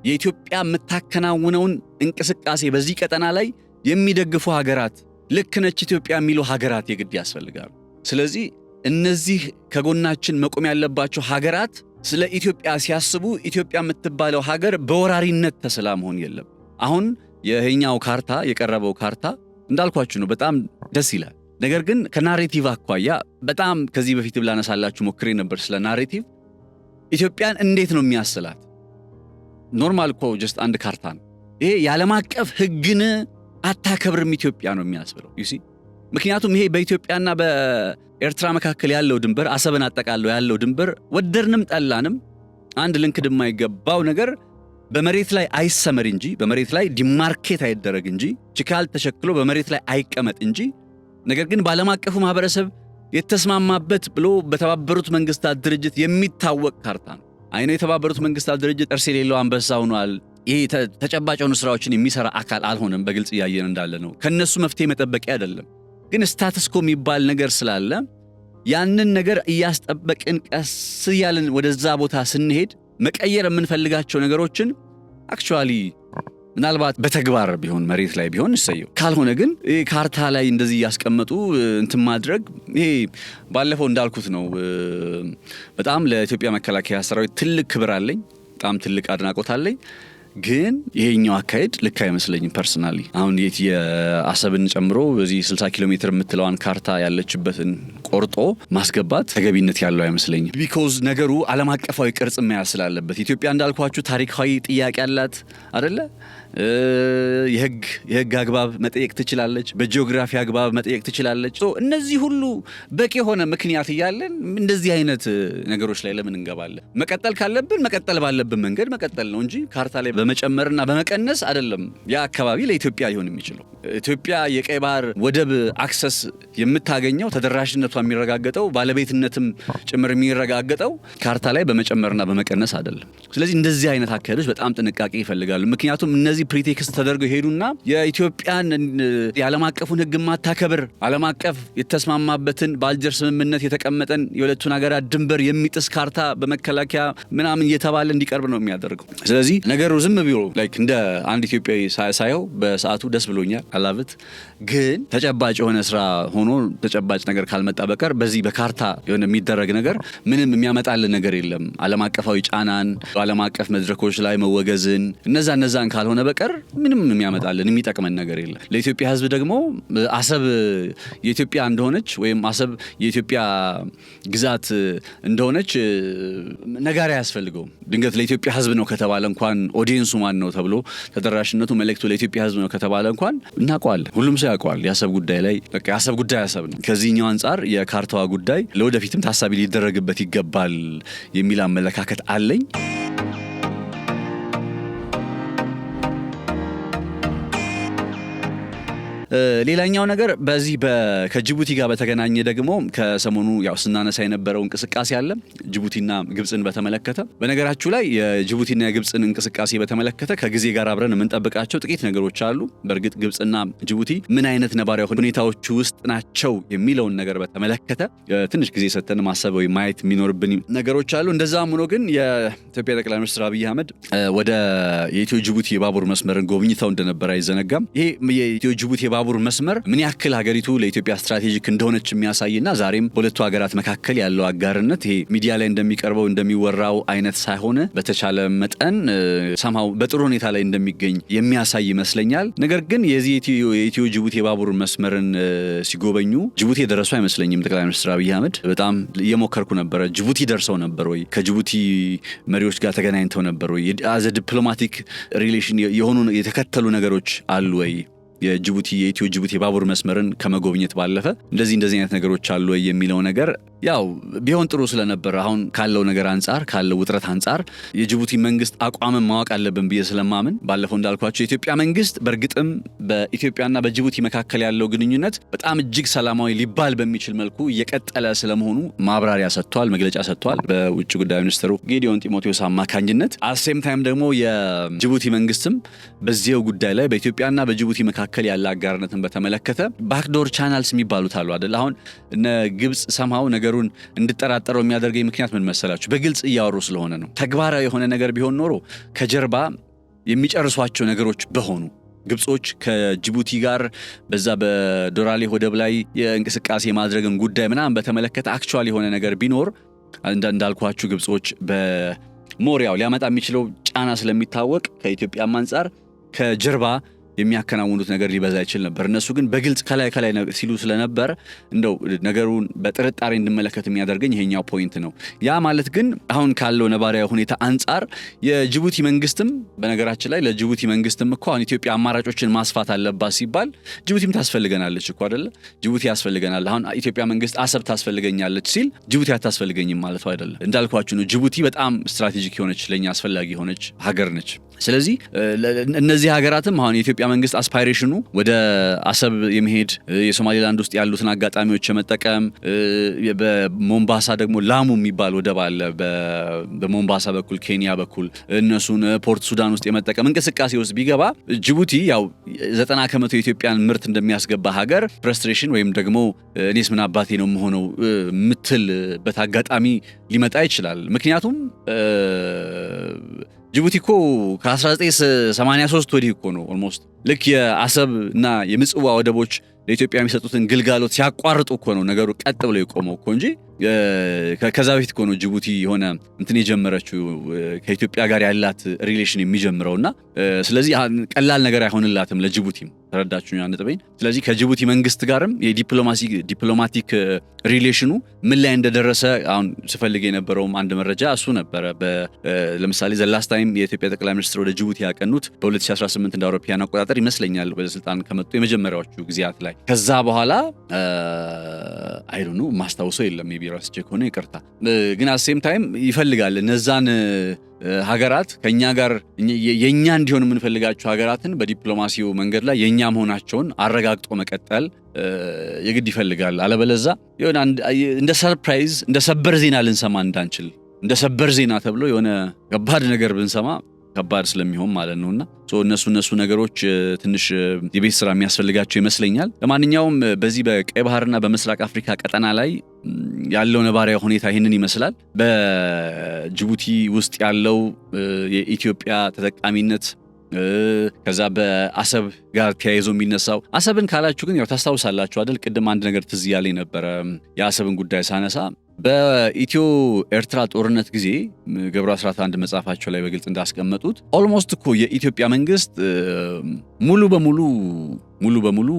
የኢትዮጵያ የምታከናውነውን እንቅስቃሴ በዚህ ቀጠና ላይ የሚደግፉ ሀገራት ልክ ነች ኢትዮጵያ የሚሉ ሀገራት የግድ ያስፈልጋሉ። ስለዚህ እነዚህ ከጎናችን መቆም ያለባቸው ሀገራት ስለ ኢትዮጵያ ሲያስቡ ኢትዮጵያ የምትባለው ሀገር በወራሪነት ተስላ መሆን የለም። አሁን የኛው ካርታ የቀረበው ካርታ እንዳልኳችሁ ነው፣ በጣም ደስ ይላል። ነገር ግን ከናሬቲቭ አኳያ በጣም ከዚህ በፊት ብላነሳላችሁ ሞክሬ ነበር ስለ ናሬቲቭ ኢትዮጵያን እንዴት ነው የሚያስላት? ኖርማል እኮ ጀስት አንድ ካርታ ነው። ይሄ የዓለም አቀፍ ሕግን አታከብርም ኢትዮጵያ ነው የሚያስብለው ዩሲ። ምክንያቱም ይሄ በኢትዮጵያና በኤርትራ መካከል ያለው ድንበር አሰብን አጠቃለው ያለው ድንበር ወደርንም ጠላንም አንድ ልንክድ የማይገባው ነገር በመሬት ላይ አይሰመር እንጂ በመሬት ላይ ዲማርኬት አይደረግ እንጂ ችካል ተሸክሎ በመሬት ላይ አይቀመጥ እንጂ ነገር ግን በዓለም አቀፉ ማህበረሰብ የተስማማበት ብሎ በተባበሩት መንግስታት ድርጅት የሚታወቅ ካርታ ነው። አይነ የተባበሩት መንግስታት ድርጅት ጥርስ የሌለው አንበሳ ሆኗል። ይሄ ተጨባጭ የሆኑ ስራዎችን የሚሰራ አካል አልሆነም። በግልጽ እያየን እንዳለ ነው። ከነሱ መፍትሄ መጠበቂያ አይደለም። ግን ስታተስኮ የሚባል ነገር ስላለ ያንን ነገር እያስጠበቅን ቀስ እያልን ወደዛ ቦታ ስንሄድ መቀየር የምንፈልጋቸው ነገሮችን አክቹዋሊ ምናልባት በተግባር ቢሆን መሬት ላይ ቢሆን እሰየው፣ ካልሆነ ግን ካርታ ላይ እንደዚህ ያስቀመጡ እንትን ማድረግ ይሄ ባለፈው እንዳልኩት ነው። በጣም ለኢትዮጵያ መከላከያ ሰራዊት ትልቅ ክብር አለኝ፣ በጣም ትልቅ አድናቆት አለኝ። ግን ይሄኛው አካሄድ ልክ አይመስለኝም ፐርሰናሊ። አሁን የአሰብን ጨምሮ በዚህ 60 ኪሎ ሜትር የምትለዋን ካርታ ያለችበትን ቆርጦ ማስገባት ተገቢነት ያለው አይመስለኝም። ቢኮዝ ነገሩ ዓለም አቀፋዊ ቅርጽ መያዝ ስላለበት ኢትዮጵያ እንዳልኳችሁ ታሪካዊ ጥያቄ አላት አይደለ? የህግ አግባብ መጠየቅ ትችላለች፣ በጂኦግራፊ አግባብ መጠየቅ ትችላለች። እነዚህ ሁሉ በቂ የሆነ ምክንያት እያለን እንደዚህ አይነት ነገሮች ላይ ለምን እንገባለን? መቀጠል ካለብን መቀጠል ባለብን መንገድ መቀጠል ነው እንጂ ካርታ ላይ በመጨመርና በመቀነስ አይደለም ያ አካባቢ ለኢትዮጵያ ሊሆን የሚችለው። ኢትዮጵያ የቀይ ባህር ወደብ አክሰስ የምታገኘው ተደራሽነቷ የሚረጋገጠው ባለቤትነትም ጭምር የሚረጋገጠው ካርታ ላይ በመጨመርና በመቀነስ አይደለም። ስለዚህ እንደዚህ አይነት አካሄዶች በጣም ጥንቃቄ ይፈልጋሉ። ምክንያቱም እነዚህ ፕሪቴክስት ተደርገው ሄዱና የኢትዮጵያን የዓለም አቀፉን ሕግ ማታከብር ዓለም አቀፍ የተስማማበትን በአልጀር ስምምነት የተቀመጠን የሁለቱን ሀገራት ድንበር የሚጥስ ካርታ በመከላከያ ምናምን እየተባለ እንዲቀርብ ነው የሚያደርገው። ስለዚህ ነገሩ ዝም ብሎ ላይክ እንደ አንድ ኢትዮጵያዊ ሳየው በሰዓቱ ደስ ብሎኛል አላብት። ግን ተጨባጭ የሆነ ስራ ሆኖ ተጨባጭ ነገር ካልመጣ በቀር በዚህ በካርታ የሆነ የሚደረግ ነገር ምንም የሚያመጣልን ነገር የለም። ዓለም አቀፋዊ ጫናን በዓለም አቀፍ መድረኮች ላይ መወገዝን እነዛን ካልሆነ በቀር ምንም የሚያመጣልን የሚጠቅመን ነገር የለም። ለኢትዮጵያ ሕዝብ ደግሞ አሰብ የኢትዮጵያ እንደሆነች ወይም አሰብ የኢትዮጵያ ግዛት እንደሆነች ነገር አያስፈልገውም። ድንገት ለኢትዮጵያ ሕዝብ ነው ከተባለ እንኳን ኦዲየንሱ ማን ነው ተብሎ ተደራሽነቱ መልእክቱ ለኢትዮጵያ ሕዝብ ነው ከተባለ እንኳን እናውቀዋለን። ሁሉም ሰው ያውቀዋል። የአሰብ ጉዳይ ላይ በቃ የአሰብ ጉዳይ አሰብ ነው። ከዚህኛው አንጻር የካርታዋ ጉዳይ ለወደፊትም ታሳቢ ሊደረግበት ይገባል የሚል አመለካከት አለኝ። ሌላኛው ነገር በዚህ ከጅቡቲ ጋር በተገናኘ ደግሞ ከሰሞኑ ያው ስናነሳ የነበረው እንቅስቃሴ አለ ጅቡቲና ግብጽን በተመለከተ። በነገራችሁ ላይ የጅቡቲና የግብጽን እንቅስቃሴ በተመለከተ ከጊዜ ጋር አብረን የምንጠብቃቸው ጥቂት ነገሮች አሉ። በእርግጥ ግብጽና ጅቡቲ ምን አይነት ነባራዊ ሁኔታዎች ውስጥ ናቸው የሚለውን ነገር በተመለከተ ትንሽ ጊዜ ሰጥተን ማሰብ ወይ ማየት የሚኖርብን ነገሮች አሉ። እንደዛም ሆኖ ግን የኢትዮጵያ ጠቅላይ ሚኒስትር አብይ አህመድ ወደ የኢትዮ ጅቡቲ የባቡር መስመርን ጎብኝተው እንደነበረ አይዘነጋም። ይሄ የኢትዮ ጅቡቲ ባቡር መስመር ምን ያክል ሀገሪቱ ለኢትዮጵያ ስትራቴጂክ እንደሆነች የሚያሳይና ዛሬም በሁለቱ ሀገራት መካከል ያለው አጋርነት ይሄ ሚዲያ ላይ እንደሚቀርበው እንደሚወራው አይነት ሳይሆን በተቻለ መጠን ሰማው በጥሩ ሁኔታ ላይ እንደሚገኝ የሚያሳይ ይመስለኛል። ነገር ግን የዚህ የኢትዮ ጅቡቲ የባቡር መስመርን ሲጎበኙ ጅቡቲ የደረሱ አይመስለኝም። ጠቅላይ ሚኒስትር አብይ አህመድ በጣም እየሞከርኩ ነበረ። ጅቡቲ ደርሰው ነበር ወይ? ከጅቡቲ መሪዎች ጋር ተገናኝተው ነበር ወይ? አዘ ዲፕሎማቲክ ሪሌሽን የሆኑ የተከተሉ ነገሮች አሉ ወይ? የኢትዮ ጅቡቲ የባቡር መስመርን ከመጎብኘት ባለፈ እንደዚህ አይነት ነገሮች አሉ ወይ የሚለው ነገር ያው ቢሆን ጥሩ ስለነበር አሁን ካለው ነገር አንጻር ካለው ውጥረት አንጻር የጅቡቲ መንግስት አቋምን ማወቅ አለብን ብዬ ስለማምን ባለፈው እንዳልኳቸው የኢትዮጵያ መንግስት በእርግጥም በኢትዮጵያና በጅቡቲ መካከል ያለው ግንኙነት በጣም እጅግ ሰላማዊ ሊባል በሚችል መልኩ እየቀጠለ ስለመሆኑ ማብራሪያ ሰጥቷል፣ መግለጫ ሰጥቷል በውጭ ጉዳይ ሚኒስትሩ ጌዲዮን ጢሞቴዎስ አማካኝነት። አሴም ታይም ደግሞ የጅቡቲ መንግስትም በዚህው ጉዳይ ላይ በኢትዮጵያና በጅቡቲ መካከል ያለ አጋርነትን በተመለከተ ባክዶር ቻናልስ የሚባሉት አሉ አይደል? አሁን እነ ግብጽ ሰማው ነገሩን እንድጠራጠረው የሚያደርገኝ ምክንያት ምን መሰላችሁ? በግልጽ እያወሩ ስለሆነ ነው። ተግባራዊ የሆነ ነገር ቢሆን ኖሮ ከጀርባ የሚጨርሷቸው ነገሮች በሆኑ ግብጾች ከጅቡቲ ጋር በዛ በዶራሌ ወደብ ላይ የእንቅስቃሴ ማድረግን ጉዳይ ምናምን በተመለከተ አክቹዋሊ የሆነ ነገር ቢኖር እንዳልኳችሁ ግብጾች በሞሪያው ሊያመጣ የሚችለው ጫና ስለሚታወቅ ከኢትዮጵያም አንጻር ከጀርባ የሚያከናውኑት ነገር ሊበዛ ይችል ነበር። እነሱ ግን በግልጽ ከላይ ሲሉ ስለነበር እንደው ነገሩን በጥርጣሬ እንድመለከት የሚያደርገኝ ይሄኛው ፖይንት ነው። ያ ማለት ግን አሁን ካለው ነባራዊ ሁኔታ አንጻር የጅቡቲ መንግስትም በነገራችን ላይ ለጅቡቲ መንግስትም እኮ አሁን ኢትዮጵያ አማራጮችን ማስፋት አለባት ሲባል ጅቡቲም ታስፈልገናለች እኮ አይደለ? ጅቡቲ ያስፈልገናል። አሁን ኢትዮጵያ መንግስት አሰብ ታስፈልገኛለች ሲል ጅቡቲ አታስፈልገኝም ማለት አይደለም። እንዳልኳችሁ ነው። ጅቡቲ በጣም ስትራቴጂክ የሆነች ለኛ አስፈላጊ የሆነች ሀገር ነች። ስለዚህ እነዚህ ሀገራትም አሁን የኢትዮጵያ መንግስት አስፓይሬሽኑ ወደ አሰብ የመሄድ የሶማሌላንድ ውስጥ ያሉትን አጋጣሚዎች የመጠቀም በሞምባሳ ደግሞ ላሙ የሚባል ወደብ አለ በሞምባሳ በኩል ኬንያ በኩል እነሱን ፖርት ሱዳን ውስጥ የመጠቀም እንቅስቃሴ ውስጥ ቢገባ ጅቡቲ ያው 90% የኢትዮጵያን ምርት እንደሚያስገባ ሀገር ፍረስትሬሽን ወይም ደግሞ እኔስ ምን አባቴ ነው የምሆነው ምትልበት አጋጣሚ ሊመጣ ይችላል። ምክንያቱም ጅቡቲ እኮ ከ1983 ወዲህ እኮ ነው ኦልሞስት ልክ የአሰብ እና የምጽዋ ወደቦች ለኢትዮጵያ የሚሰጡትን ግልጋሎት ሲያቋርጡ እኮ ነው ነገሩ ቀጥ ብሎ የቆመው እኮ እንጂ ከዛ በፊት እኮ ነው ጅቡቲ የሆነ እንትን የጀመረችው ከኢትዮጵያ ጋር ያላት ሪሌሽን የሚጀምረውና ስለዚህ ቀላል ነገር አይሆንላትም ለጅቡቲም። ተረዳችሁኝ አንጥበኝ። ስለዚህ ከጅቡቲ መንግስት ጋርም የዲፕሎማቲክ ሪሌሽኑ ምን ላይ እንደደረሰ አሁን ስፈልግ የነበረውም አንድ መረጃ እሱ ነበረ። ለምሳሌ ዘላስት ታይም የኢትዮጵያ ጠቅላይ ሚኒስትር ወደ ጅቡቲ ያቀኑት በ2018 እንደ አውሮፓውያን አቆጣጠር ይመስለኛል ወደ ስልጣን ከመጡ የመጀመሪያዎቹ ጊዜያት ላይ። ከዛ በኋላ አይ ዶንት ኖ ማስታወሰው የለም ሜቢ ረስቼ ከሆነ ይቅርታ። ግን አሴም ታይም ይፈልጋል እነዛን ሀገራት ከኛ ጋር የኛ እንዲሆን የምንፈልጋቸው ሀገራትን በዲፕሎማሲው መንገድ ላይ የኛ መሆናቸውን አረጋግጦ መቀጠል የግድ ይፈልጋል። አለበለዛ የሆነ እንደ ሰርፕራይዝ እንደ ሰበር ዜና ልንሰማ እንዳንችል እንደ ሰበር ዜና ተብሎ የሆነ ከባድ ነገር ብንሰማ ከባድ ስለሚሆን ማለት ነውና እነሱ ነገሮች ትንሽ የቤት ስራ የሚያስፈልጋቸው ይመስለኛል። ለማንኛውም በዚህ በቀይ ባህርና በምስራቅ አፍሪካ ቀጠና ላይ ያለው ነባራዊ ሁኔታ ይህንን ይመስላል። በጅቡቲ ውስጥ ያለው የኢትዮጵያ ተጠቃሚነት ከዛ በአሰብ ጋር ተያይዞ የሚነሳው አሰብን ካላችሁ ግን ያው ታስታውሳላችሁ አይደል? ቅድም አንድ ነገር ትዝ ያለኝ ነበረ የአሰብን ጉዳይ ሳነሳ በኢትዮ ኤርትራ ጦርነት ጊዜ ገብሩ አስራት አንድ መጽሐፋቸው ላይ በግልጽ እንዳስቀመጡት ኦልሞስት እኮ የኢትዮጵያ መንግስት ሙሉ በሙሉ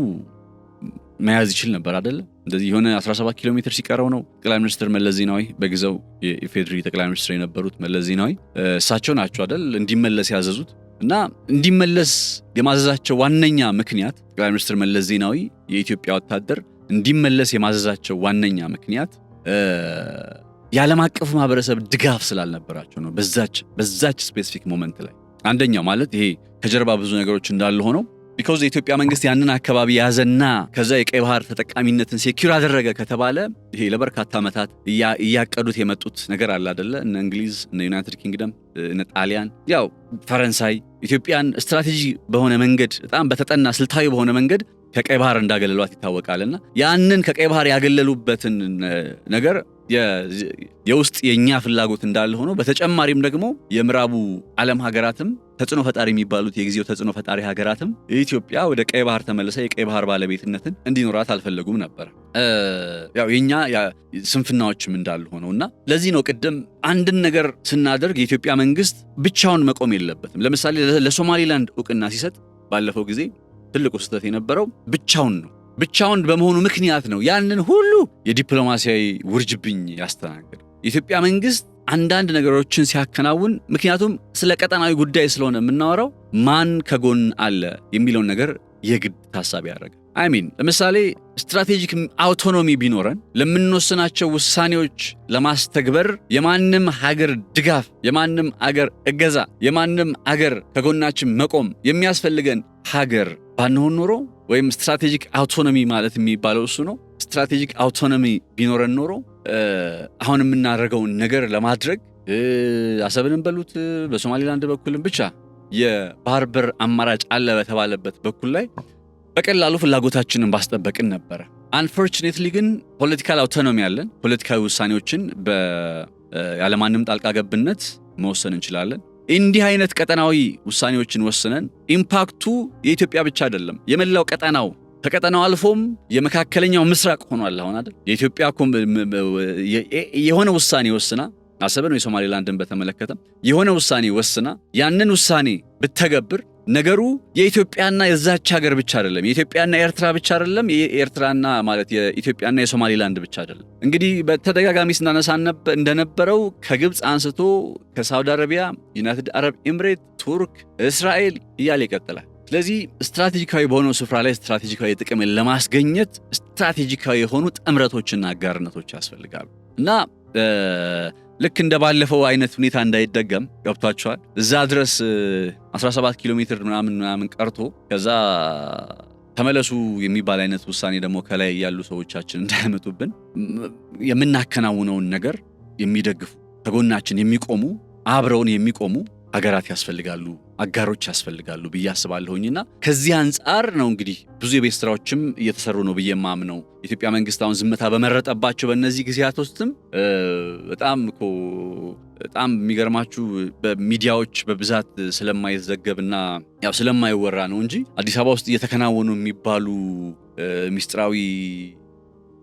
መያዝ ይችል ነበር አይደል? እንደዚህ የሆነ 17 ኪሎ ሜትር ሲቀረው ነው ጠቅላይ ሚኒስትር መለስ ዜናዊ በጊዜው የኢፌድሪ ጠቅላይ ሚኒስትር የነበሩት መለስ ዜናዊ እሳቸው ናቸው አይደል እንዲመለስ ያዘዙት። እና እንዲመለስ የማዘዛቸው ዋነኛ ምክንያት ጠቅላይ ሚኒስትር መለስ ዜናዊ የኢትዮጵያ ወታደር እንዲመለስ የማዘዛቸው ዋነኛ ምክንያት የዓለም አቀፉ ማህበረሰብ ድጋፍ ስላልነበራቸው ነው። በዛች ስፔሲፊክ ሞመንት ላይ አንደኛው ማለት ይሄ ከጀርባ ብዙ ነገሮች እንዳሉ ሆነው ቢኮዝ የኢትዮጵያ መንግስት ያንን አካባቢ ያዘና ከዛ የቀይ ባህር ተጠቃሚነትን ሴኩር አደረገ ከተባለ ይሄ ለበርካታ ዓመታት እያቀዱት የመጡት ነገር አለ አይደለ? እነ እንግሊዝ፣ እነ ዩናይትድ ኪንግደም፣ እነ ጣሊያን፣ ያው ፈረንሳይ ኢትዮጵያን ስትራቴጂ በሆነ መንገድ በጣም በተጠና ስልታዊ በሆነ መንገድ ከቀይ ባህር እንዳገለሏት ይታወቃልና ያንን ከቀይ ባህር ያገለሉበትን ነገር የውስጥ የኛ ፍላጎት እንዳለ ሆኖ በተጨማሪም ደግሞ የምዕራቡ ዓለም ሀገራትም ተጽዕኖ ፈጣሪ የሚባሉት የጊዜው ተጽዕኖ ፈጣሪ ሀገራትም ኢትዮጵያ ወደ ቀይ ባህር ተመለሰ የቀይ ባህር ባለቤትነትን እንዲኖራት አልፈለጉም ነበር። ያው የኛ ስንፍናዎችም እንዳሉ ሆነውና ለዚህ ነው ቅድም አንድን ነገር ስናደርግ የኢትዮጵያ መንግስት ብቻውን መቆም የለበትም። ለምሳሌ ለሶማሊላንድ ዕውቅና ሲሰጥ ባለፈው ጊዜ ትልቁ ስህተት የነበረው ብቻውን በመሆኑ ምክንያት ነው ያንን ሁሉ የዲፕሎማሲያዊ ውርጅብኝ ያስተናገደው። የኢትዮጵያ መንግስት አንዳንድ ነገሮችን ሲያከናውን ምክንያቱም ስለ ቀጠናዊ ጉዳይ ስለሆነ የምናወራው ማን ከጎን አለ የሚለውን ነገር የግድ ታሳቢ ያደረገ ለምሳሌ ስትራቴጂክ አውቶኖሚ ቢኖረን ለምንወስናቸው ውሳኔዎች ለማስተግበር የማንም ሀገር ድጋፍ፣ የማንም ሀገር እገዛ፣ የማንም ሀገር ከጎናችን መቆም የሚያስፈልገን ሀገር ባንሆን ኖሮ ወይም ስትራቴጂክ አውቶኖሚ ማለት የሚባለው እሱ ነው። ስትራቴጂክ አውቶኖሚ ቢኖረን ኖሮ አሁን የምናደርገውን ነገር ለማድረግ አሰብንም በሉት በሶማሊላንድ በኩልም ብቻ የባህር በር አማራጭ አለ በተባለበት በኩል ላይ በቀላሉ ፍላጎታችንን ባስጠበቅን ነበረ። አንፎርቹኔትሊ ግን ፖለቲካል አውቶኖሚ ያለን ፖለቲካዊ ውሳኔዎችን ያለማንም ጣልቃ ገብነት መወሰን እንችላለን። እንዲህ አይነት ቀጠናዊ ውሳኔዎችን ወስነን ኢምፓክቱ የኢትዮጵያ ብቻ አይደለም የመላው ቀጠናው ከቀጠናው አልፎም የመካከለኛው ምስራቅ ሆኗል። አሁን አይደል የኢትዮጵያ የሆነ ውሳኔ ወስና አሰብን ወይ ሶማሊላንድን በተመለከተ የሆነ ውሳኔ ወስና ያንን ውሳኔ ብትተገብር ነገሩ የኢትዮጵያና የዛች ሀገር ብቻ አይደለም፣ የኢትዮጵያና ኤርትራ ብቻ አይደለም፣ የኤርትራና ማለት የኢትዮጵያና የሶማሊላንድ ብቻ አይደለም። እንግዲህ በተደጋጋሚ ስናነሳ እንደነበረው ከግብፅ አንስቶ ከሳውዲ አረቢያ፣ ዩናይትድ አረብ ኤምሬት፣ ቱርክ፣ እስራኤል እያለ ይቀጥላል። ስለዚህ ስትራቴጂካዊ በሆነው ስፍራ ላይ ስትራቴጂካዊ ጥቅምን ለማስገኘት ስትራቴጂካዊ የሆኑ ጥምረቶችና አጋርነቶች ያስፈልጋሉ እና ልክ እንደባለፈው አይነት ሁኔታ እንዳይደገም ገብቷቸዋል። እዛ ድረስ 17 ኪሎ ሜትር ምናምን ቀርቶ ከዛ ተመለሱ የሚባል አይነት ውሳኔ ደግሞ ከላይ ያሉ ሰዎቻችን እንዳያመጡብን የምናከናውነውን ነገር የሚደግፉ ከጎናችን የሚቆሙ አብረውን የሚቆሙ ሀገራት ያስፈልጋሉ፣ አጋሮች ያስፈልጋሉ ብዬ አስባለሁኝና ከዚህ አንጻር ነው እንግዲህ ብዙ የቤት ስራዎችም እየተሰሩ ነው ብዬ ማምነው። የኢትዮጵያ መንግስት አሁን ዝምታ በመረጠባቸው በእነዚህ ጊዜያት ውስጥም በጣም የሚገርማችሁ በሚዲያዎች በብዛት ስለማይዘገብና ያው ስለማይወራ ነው እንጂ አዲስ አበባ ውስጥ እየተከናወኑ የሚባሉ ሚስጥራዊ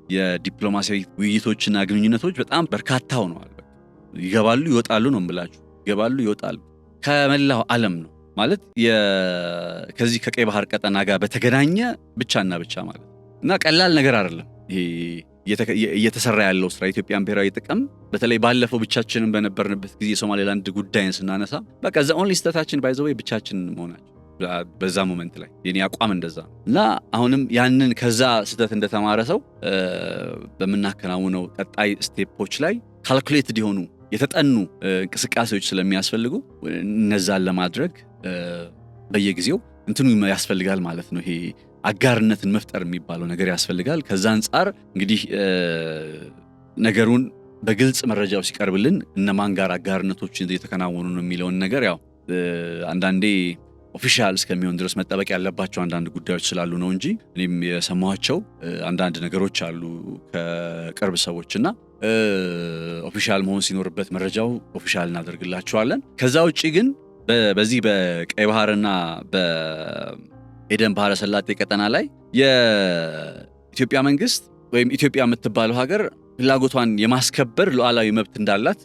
የዲፕሎማሲያዊ ውይይቶችና ግንኙነቶች በጣም በርካታ ሆነዋል። ይገባሉ ይወጣሉ ነው የምላችሁ፣ ይገባሉ ይወጣሉ ከመላው ዓለም ነው ማለት ከዚህ ከቀይ ባህር ቀጠና ጋር በተገናኘ ብቻና ብቻ ማለት እና ቀላል ነገር አይደለም ይሄ እየተሰራ ያለው ስራ። ኢትዮጵያን ብሔራዊ ጥቅም በተለይ ባለፈው ብቻችንን በነበርንበት ጊዜ የሶማሊላንድ ጉዳይን ስናነሳ በቃ ዘ ኦንሊ ስቴታችን ባይ ዘ ዌይ ብቻችንን መሆናችን በዛ ሞመንት ላይ የኔ አቋም እንደዛ እና አሁንም ያንን ከዛ ስህተት እንደተማረ ሰው በመናከናውነው ቀጣይ ስቴፖች ላይ ካልኩሌትድ የሆኑ የተጠኑ እንቅስቃሴዎች ስለሚያስፈልጉ እነዛን ለማድረግ በየጊዜው እንትኑ ያስፈልጋል ማለት ነው። ይሄ አጋርነትን መፍጠር የሚባለው ነገር ያስፈልጋል። ከዛ አንፃር እንግዲህ ነገሩን በግልጽ መረጃው ሲቀርብልን እነማን ጋር አጋርነቶች እየተከናወኑ ነው የሚለውን ነገር ያው አንዳንዴ ኦፊሻል እስከሚሆን ድረስ መጠበቅ ያለባቸው አንዳንድ ጉዳዮች ስላሉ ነው እንጂ እኔም የሰማኋቸው አንዳንድ ነገሮች አሉ ከቅርብ ሰዎችና ኦፊሻል መሆን ሲኖርበት መረጃው ኦፊሻል እናደርግላችኋለን። ከዛ ውጪ ግን በዚህ በቀይ ባህርና በኤደን ባህረ ሰላጤ ቀጠና ላይ የኢትዮጵያ መንግስት ወይም ኢትዮጵያ የምትባለው ሀገር ፍላጎቷን የማስከበር ሉዓላዊ መብት እንዳላት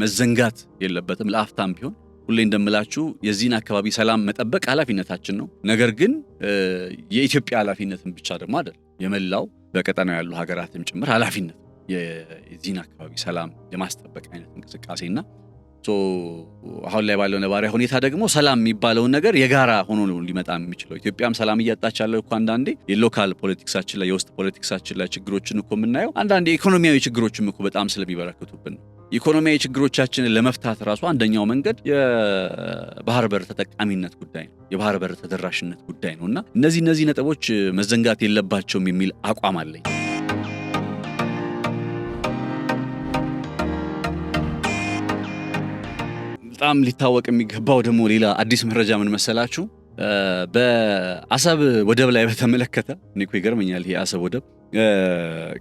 መዘንጋት የለበትም ለአፍታም ቢሆን። ሁሌ እንደምላችሁ የዚህን አካባቢ ሰላም መጠበቅ ኃላፊነታችን ነው። ነገር ግን የኢትዮጵያ ኃላፊነትን ብቻ ደግሞ አይደል፣ የመላው በቀጠናው ያሉ ሀገራትም ጭምር ኃላፊነት የዚህን አካባቢ ሰላም የማስጠበቅ አይነት እንቅስቃሴና አሁን ላይ ባለው ነባራዊ ሁኔታ ደግሞ ሰላም የሚባለውን ነገር የጋራ ሆኖ ነው ሊመጣ የሚችለው። ኢትዮጵያም ሰላም እያጣች ያለው እኮ አንዳንዴ የሎካል ፖለቲክሳችን ላይ የውስጥ ፖለቲክሳችን ላይ ችግሮችን እኮ የምናየው አንዳንዴ ኢኮኖሚያዊ ችግሮችም እኮ በጣም ስለሚበረክቱብን ነው። ኢኮኖሚያዊ ችግሮቻችንን ለመፍታት ራሱ አንደኛው መንገድ የባህር በር ተጠቃሚነት ጉዳይ ነው፣ የባህር በር ተደራሽነት ጉዳይ ነውና እነዚህ ነጥቦች መዘንጋት የለባቸውም የሚል አቋም አለኝ። በጣም ሊታወቅ የሚገባው ደግሞ ሌላ አዲስ መረጃ ምን መሰላችሁ? በአሰብ ወደብ ላይ በተመለከተ እኔ እኮ ይገርመኛል ይሄ አሰብ ወደብ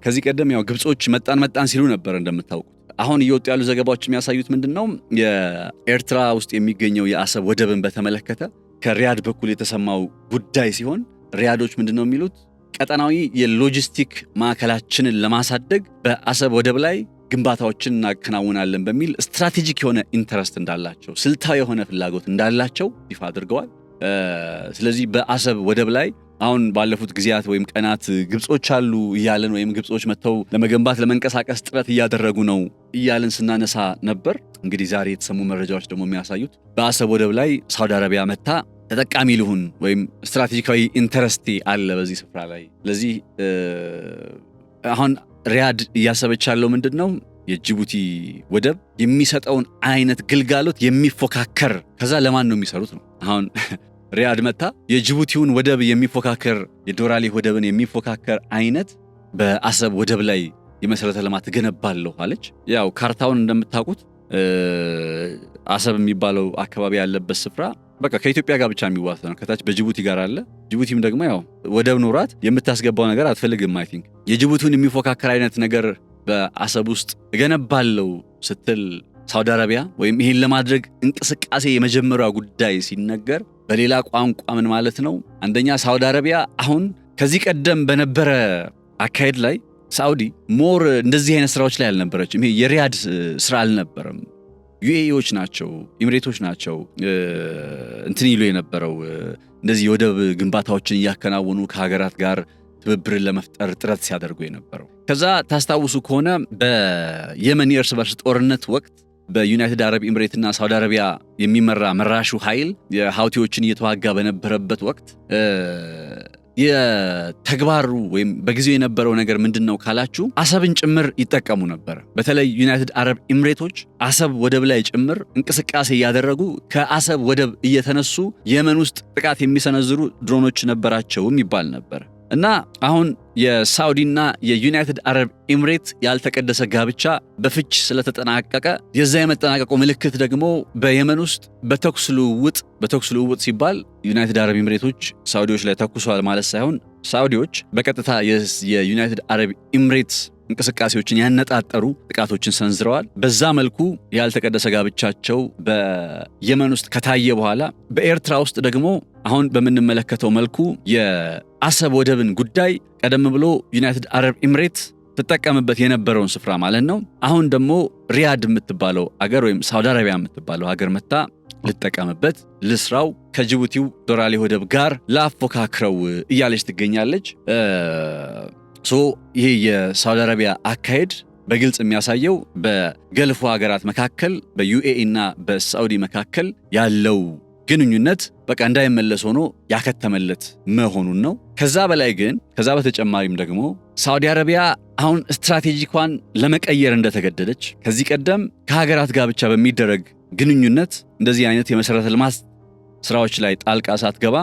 ከዚህ ቀደም ያው ግብጾች መጣን ሲሉ ነበር እንደምታውቁት። አሁን እየወጡ ያሉ ዘገባዎች የሚያሳዩት ምንድነው የኤርትራ ውስጥ የሚገኘው የአሰብ ወደብን በተመለከተ ከሪያድ በኩል የተሰማው ጉዳይ ሲሆን ሪያዶች ምንድነው የሚሉት ቀጠናዊ የሎጂስቲክ ማዕከላችንን ለማሳደግ በአሰብ ወደብ ላይ ግንባታዎችን እናከናውናለን በሚል ስትራቴጂክ የሆነ ኢንተረስት እንዳላቸው ስልታዊ የሆነ ፍላጎት እንዳላቸው ይፋ አድርገዋል። ስለዚህ በአሰብ ወደብ ላይ አሁን ባለፉት ጊዜያት ወይም ቀናት ግብጾች አሉ እያለን ወይም ግብጾች መተው ለመገንባት ለመንቀሳቀስ ጥረት እያደረጉ ነው እያለን ስናነሳ ነበር። እንግዲህ ዛሬ የተሰሙ መረጃዎች ደግሞ የሚያሳዩት በአሰብ ወደብ ላይ ሳውዲ አረቢያ መታ ተጠቃሚ ልሁን ወይም ስትራቴጂካዊ ኢንተረስት አለ በዚህ ስፍራ ላይ። ስለዚህ አሁን ሪያድ እያሰበች ያለው ምንድነው የጅቡቲ ወደብ የሚሰጠውን አይነት ግልጋሎት የሚፎካከር ከዛ ለማን ነው የሚሰሩት ነው። አሁን ሪያድ መታ የጅቡቲውን ወደብ የሚፎካከር የዶራሌ ወደብን የሚፎካከር አይነት በአሰብ ወደብ ላይ የመሰረተ ልማት ገነባለሁ አለች። ያው ካርታውን እንደምታውቁት አሰብ የሚባለው አካባቢ ያለበት ስፍራ በቃ ከኢትዮጵያ ጋር ብቻ የሚዋሰ ነው። ከታች በጅቡቲ ጋር አለ። ጅቡቲም ደግሞ ያው ወደብ ኖራት የምታስገባው ነገር አትፈልግም። አይ ቲንክ የጅቡቲውን የሚፎካከር አይነት ነገር በአሰብ ውስጥ እገነባለሁ ስትል ሳውዲ አረቢያ ወይም ይሄን ለማድረግ እንቅስቃሴ የመጀመሪያ ጉዳይ ሲነገር በሌላ ቋንቋ ምን ማለት ነው? አንደኛ ሳውዲ አረቢያ አሁን ከዚህ ቀደም በነበረ አካሄድ ላይ ሳውዲ ሞር እንደዚህ አይነት ስራዎች ላይ አልነበረችም። ይሄ የሪያድ ስራ አልነበረም። ዩኤኢዎች ናቸው፣ ኢሚሬቶች ናቸው እንትን ይሉ የነበረው እንደዚህ የወደብ ግንባታዎችን እያከናወኑ ከሀገራት ጋር ትብብርን ለመፍጠር ጥረት ሲያደርጉ የነበረው። ከዛ ታስታውሱ ከሆነ በየመን የእርስ በርስ ጦርነት ወቅት በዩናይትድ አረብ ኤሚሬትና ሳውዲ አረቢያ የሚመራ መራሹ ኃይል የሃውቲዎችን እየተዋጋ በነበረበት ወቅት የተግባሩ ወይም በጊዜው የነበረው ነገር ምንድነው ካላችሁ አሰብን ጭምር ይጠቀሙ ነበር። በተለይ ዩናይትድ አረብ ኤሚሬቶች አሰብ ወደብ ላይ ጭምር እንቅስቃሴ ያደረጉ ከአሰብ ወደብ እየተነሱ የመን ውስጥ ጥቃት የሚሰነዝሩ ድሮኖች ነበራቸውም ይባል ነበር። እና አሁን የሳውዲና የዩናይትድ አረብ ኤሚሬት ያልተቀደሰ ጋብቻ በፍች ስለተጠናቀቀ የዛ የመጠናቀቁ ምልክት ደግሞ በየመን ውስጥ በተኩስ ልውውጥ ሲባል ዩናይትድ አረብ ኤሚሬቶች ሳውዲዎች ላይ ተኩሷል ማለት ሳይሆን ሳውዲዎች በቀጥታ የዩናይትድ አረብ ኤሚሬት እንቅስቃሴዎችን ያነጣጠሩ ጥቃቶችን ሰንዝረዋል። በዛ መልኩ ያልተቀደሰ ጋብቻቸው በየመን ውስጥ ከታየ በኋላ በኤርትራ ውስጥ ደግሞ አሁን በምንመለከተው መልኩ የአሰብ ወደብን ጉዳይ ቀደም ብሎ ዩናይትድ አረብ ኤሚሬት ተጠቀምበት የነበረውን ስፍራ ማለት ነው። አሁን ደግሞ ሪያድ የምትባለው አገር ወይም ሳውዲ አረቢያ የምትባለው ሀገር መታ ልጠቀምበት ልስራው ከጅቡቲው ዶራሌ ወደብ ጋር ላፎካክረው እያለች ትገኛለች። ይሄ የሳውዲ አረቢያ አካሄድ በግልጽ የሚያሳየው በገልፉ ሀገራት መካከል በዩኤኢ እና በሳውዲ መካከል ያለው ግንኙነት በቃ እንዳይመለስ ሆኖ ያከተመለት መሆኑን ነው። ከዛ በላይ ግን ከዛ በተጨማሪም ደግሞ ሳዑዲ አረቢያ አሁን ስትራቴጂኳን ለመቀየር እንደተገደደች ከዚህ ቀደም ከሀገራት ጋር ብቻ በሚደረግ ግንኙነት እንደዚህ አይነት የመሰረተ ልማት ስራዎች ላይ ጣልቃ ሳትገባ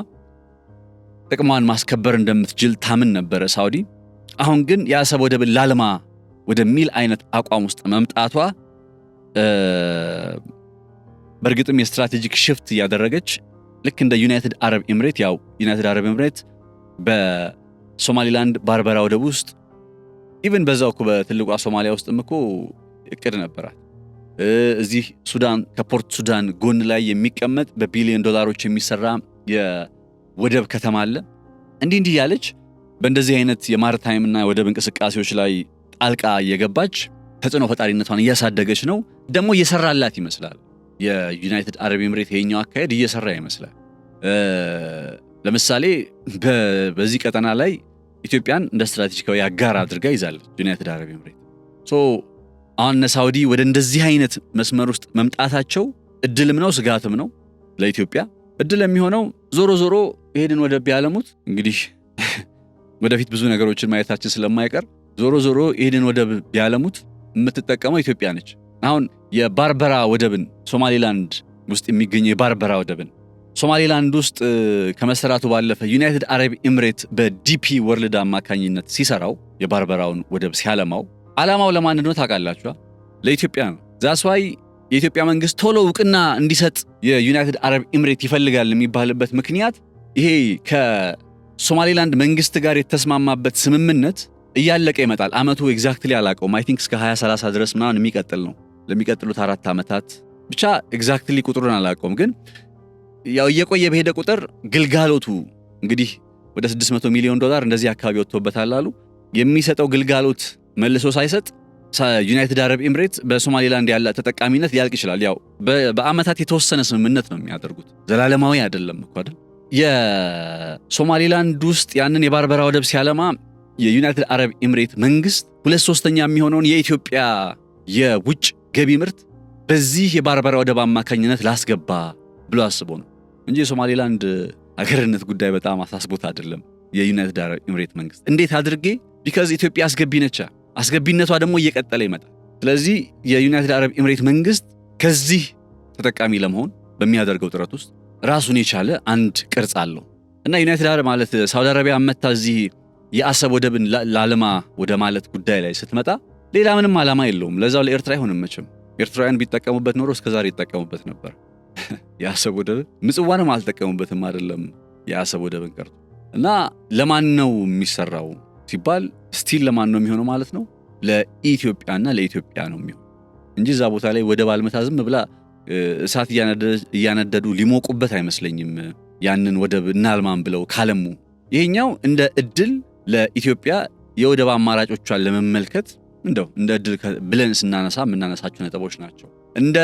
ጥቅሟን ማስከበር እንደምትችል ታምን ነበረ ሳዑዲ። አሁን ግን የአሰብ ወደብን ላልማ ወደሚል አይነት አቋም ውስጥ መምጣቷ በእርግጥም የስትራቴጂክ ሽፍት እያደረገች ልክ እንደ ዩናይትድ አረብ ኤምሬት ያው ዩናይትድ አረብ ኤምሬት በሶማሊላንድ ባርበራ ወደብ ውስጥ ኢቭን በዛው እኮ በትልቋ ሶማሊያ ውስጥም እኮ እቅድ ነበራት። እዚህ ሱዳን ከፖርት ሱዳን ጎን ላይ የሚቀመጥ በቢሊዮን ዶላሮች የሚሰራ የወደብ ከተማ አለ። እንዲህ ያለች በእንደዚህ አይነት የማርታይም እና ወደብ እንቅስቃሴዎች ላይ ጣልቃ እየገባች ተጽዕኖ ፈጣሪነቷን እያሳደገች ነው። ደግሞ እየሰራላት ይመስላል። የዩናይትድ አረብ ኤምሬት የኛው አካሄድ እየሰራ ይመስላል። ለምሳሌ በዚህ ቀጠና ላይ ኢትዮጵያን እንደ ስትራቴጂካዊ አጋር አድርጋ ይዛለች ዩናይትድ አረብ ኤምሬት። አሁን ሳዑዲ ወደ እንደዚህ አይነት መስመር ውስጥ መምጣታቸው እድልም ነው ስጋትም ነው ለኢትዮጵያ። እድል የሚሆነው ዞሮ ይሄንን ወደብ ቢያለሙት እንግዲህ ወደፊት ብዙ ነገሮችን ማየታችን ስለማይቀር ዞሮ ይሄንን ወደብ ቢያለሙት የምትጠቀመው ኢትዮጵያ ነች። አሁን የባርበራ ወደብን ሶማሊላንድ ውስጥ የሚገኝ የባርበራ ወደብን ሶማሊላንድ ውስጥ ከመሰራቱ ባለፈ ዩናይትድ አረብ ኤምሬት በዲፒ ወርልድ አማካኝነት ሲሰራው የባርበራውን ወደብ ሲያለማው ዓላማው ለማን እንደሆነ ታውቃላችሁ? ለኢትዮጵያ ነው። ዛስዋይ የኢትዮጵያ መንግስት ቶሎ ዕውቅና እንዲሰጥ የዩናይትድ አረብ ኤምሬት ይፈልጋል የሚባልበት ምክንያት ይሄ ከሶማሊላንድ መንግስት ጋር የተስማማበት ስምምነት እያለቀ ይመጣል። አመቱ ኤግዛክትሊ አላውቀውም። አይ ቲንክ እስከ 2030 ድረስ ምናምን የሚቀጥል ነው ለሚቀጥሉት 4 ዓመታት ብቻ ኤግዛክትሊ ቁጥሩን አላውቀውም። ግን ያው እየቆየ በሄደ ቁጥር ግልጋሎቱ እንግዲህ ወደ $600 ሚሊዮን እንደዚህ አካባቢ ወጥቶበታል አሉ። የሚሰጠው ግልጋሎት መልሶ ሳይሰጥ ዩናይትድ አረብ ኤምሬት በሶማሊላንድ ያለ ተጠቃሚነት ሊያልቅ ይችላል። ያው በአመታት የተወሰነ ስምምነት ነው የሚያደርጉት፣ ዘላለማዊ አይደለም እኮ አይደል? የሶማሊላንድ ውስጥ ያንን የባርበራ ወደብ ሲያለማ የዩናይትድ አረብ ኤምሬት መንግስት 2/3 የሚሆነውን የኢትዮጵያ የውጭ ገቢ ምርት በዚህ የባርበራ ወደብ አማካኝነት ላስገባ ብሎ አስቦ ነው እንጂ የሶማሊላንድ አገርነት ጉዳይ በጣም አሳስቦት አይደለም። የዩናይትድ አረብ ኤምሬት መንግስት እንዴት አድርጌ ቢካዝ ኢትዮጵያ አስገቢ ነች፣ አስገቢነቷ ደግሞ እየቀጠለ ይመጣል። ስለዚህ የዩናይትድ አረብ ኤምሬት መንግስት ከዚህ ተጠቃሚ ለመሆን በሚያደርገው ጥረት ውስጥ ራሱን የቻለ አንድ ቅርጽ አለው እና ዩናይትድ አረብ ማለት ሳውዲ አረቢያ መታ እዚህ የአሰብ ወደብን ላለማ ወደ ማለት ጉዳይ ላይ ስትመጣ ሌላ ምንም ዓላማ የለውም። ለዛው ለኤርትራ አይሆንም መቼም። ኤርትራውያን ቢጠቀሙበት ኖሮ እስከዛሬ ይጠቀሙበት ነበር። የአሰብ ወደብ ምጽዋንም አልተጠቀሙበትም አይደለም የአሰብ ወደብን ቀርቶ። እና ለማን ነው የሚሰራው ሲባል ስቲል ለማን ነው የሚሆነው ማለት ነው? ለኢትዮጵያና ለኢትዮጵያ ነው የሚሆነው እንጂ እዛ ቦታ ላይ ወደብ አልመታ ዝም ብላ እሳት እያነደዱ ሊሞቁበት አይመስለኝም። ያንን ወደብ እናልማም ብለው ካለሙ ይሄኛው እንደ እድል ለኢትዮጵያ የወደብ አማራጮቿን ለመመልከት እንደው እንደ እድል ብለን ስናነሳ የምናነሳቸው ነጥቦች ናቸው። እንደ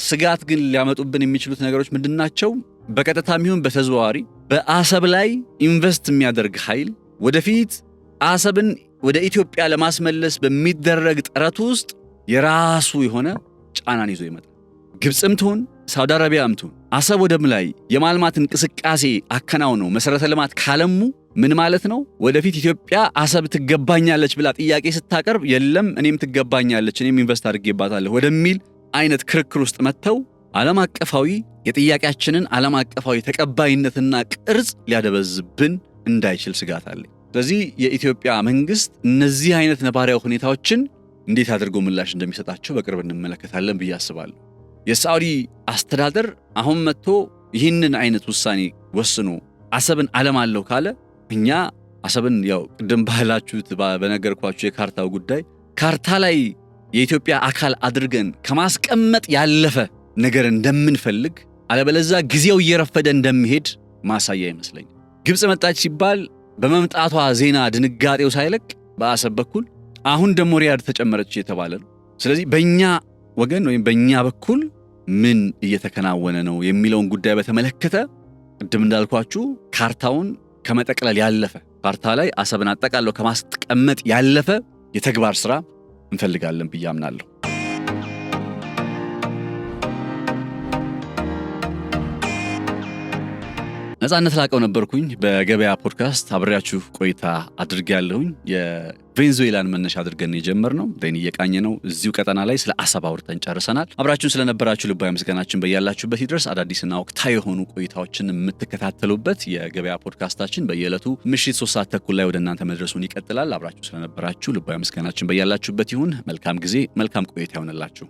ስጋት ግን ሊያመጡብን የሚችሉት ነገሮች ምንድናቸው? በቀጥታም ይሁን በተዘዋዋሪ በአሰብ ላይ ኢንቨስት የሚያደርግ ኃይል ወደፊት አሰብን ወደ ኢትዮጵያ ለማስመለስ በሚደረግ ጥረት ውስጥ የራሱ የሆነ ጫናን ይዞ ይመጣል። ግብፅም ትሁን ሳውዲ አረቢያም ትሁን አሰብ ወደብ ላይ የማልማት እንቅስቃሴ አከናውነው መሰረተ ልማት ካለሙ ምን ማለት ነው? ወደፊት ኢትዮጵያ አሰብ ትገባኛለች ብላ ጥያቄ ስታቀርብ የለም እኔም ትገባኛለች እኔም ኢንቨስት አድርጌባታለሁ ወደሚል አይነት ክርክር ውስጥ መጥተው ዓለም አቀፋዊ የጥያቄያችንን ዓለም አቀፋዊ ተቀባይነትና ቅርጽ ሊያደበዝብን እንዳይችል ስጋት አለኝ። ስለዚህ የኢትዮጵያ መንግስት እነዚህ አይነት ነባራዊ ሁኔታዎችን እንዴት አድርጎ ምላሽ እንደሚሰጣቸው በቅርብ እንመለከታለን ብዬ አስባለሁ። የሳዑዲ አስተዳደር አሁን መጥቶ ይህንን አይነት ውሳኔ ወስኖ አሰብን አለማለሁ ካለ እኛ አሰብን ያው ቅድም ባላችሁት በነገርኳችሁ የካርታው ጉዳይ ካርታ ላይ የኢትዮጵያ አካል አድርገን ከማስቀመጥ ያለፈ ነገር እንደምንፈልግ አለበለዛ ጊዜው እየረፈደ እንደሚሄድ ማሳያ ይመስለኛል። ግብፅ መጣች ሲባል በመምጣቷ ዜና ድንጋጤው ሳይለቅ በአሰብ በኩል አሁን ደግሞ ሪያድ ተጨመረች የተባለ ነው። ስለዚህ በእኛ ወገን ወይም በእኛ በኩል ምን እየተከናወነ ነው የሚለውን ጉዳይ በተመለከተ ቅድም እንዳልኳችሁ ካርታውን ከመጠቅለል ያለፈ ካርታ ላይ አሰብን አጠቃለው ከማስቀመጥ ያለፈ የተግባር ስራ እንፈልጋለን ብዬ አምናለሁ። ነፃነት ላቀው ነበርኩኝ። በገበያ ፖድካስት አብሬያችሁ ቆይታ አድርጌያለሁኝ። የቬንዙዌላን መነሻ አድርገን የጀመርነው ደን እየቃኘ ነው እዚሁ ቀጠና ላይ ስለ አሰብ አውርተን ጨርሰናል። አብራችሁን ስለነበራችሁ ልባዊ ምስጋናችን በያላችሁበት ይድረስ። አዳዲስና ወቅታዊ የሆኑ ቆይታዎችን የምትከታተሉበት የገበያ ፖድካስታችን በየዕለቱ ምሽት 3 ሰዓት ተኩል ላይ ወደ እናንተ መድረሱን ይቀጥላል። አብራችሁ ስለነበራችሁ ልባዊ ምስጋናችን በያላችሁበት ይሁን። መልካም ጊዜ፣ መልካም ቆይታ ይሆንላችሁ።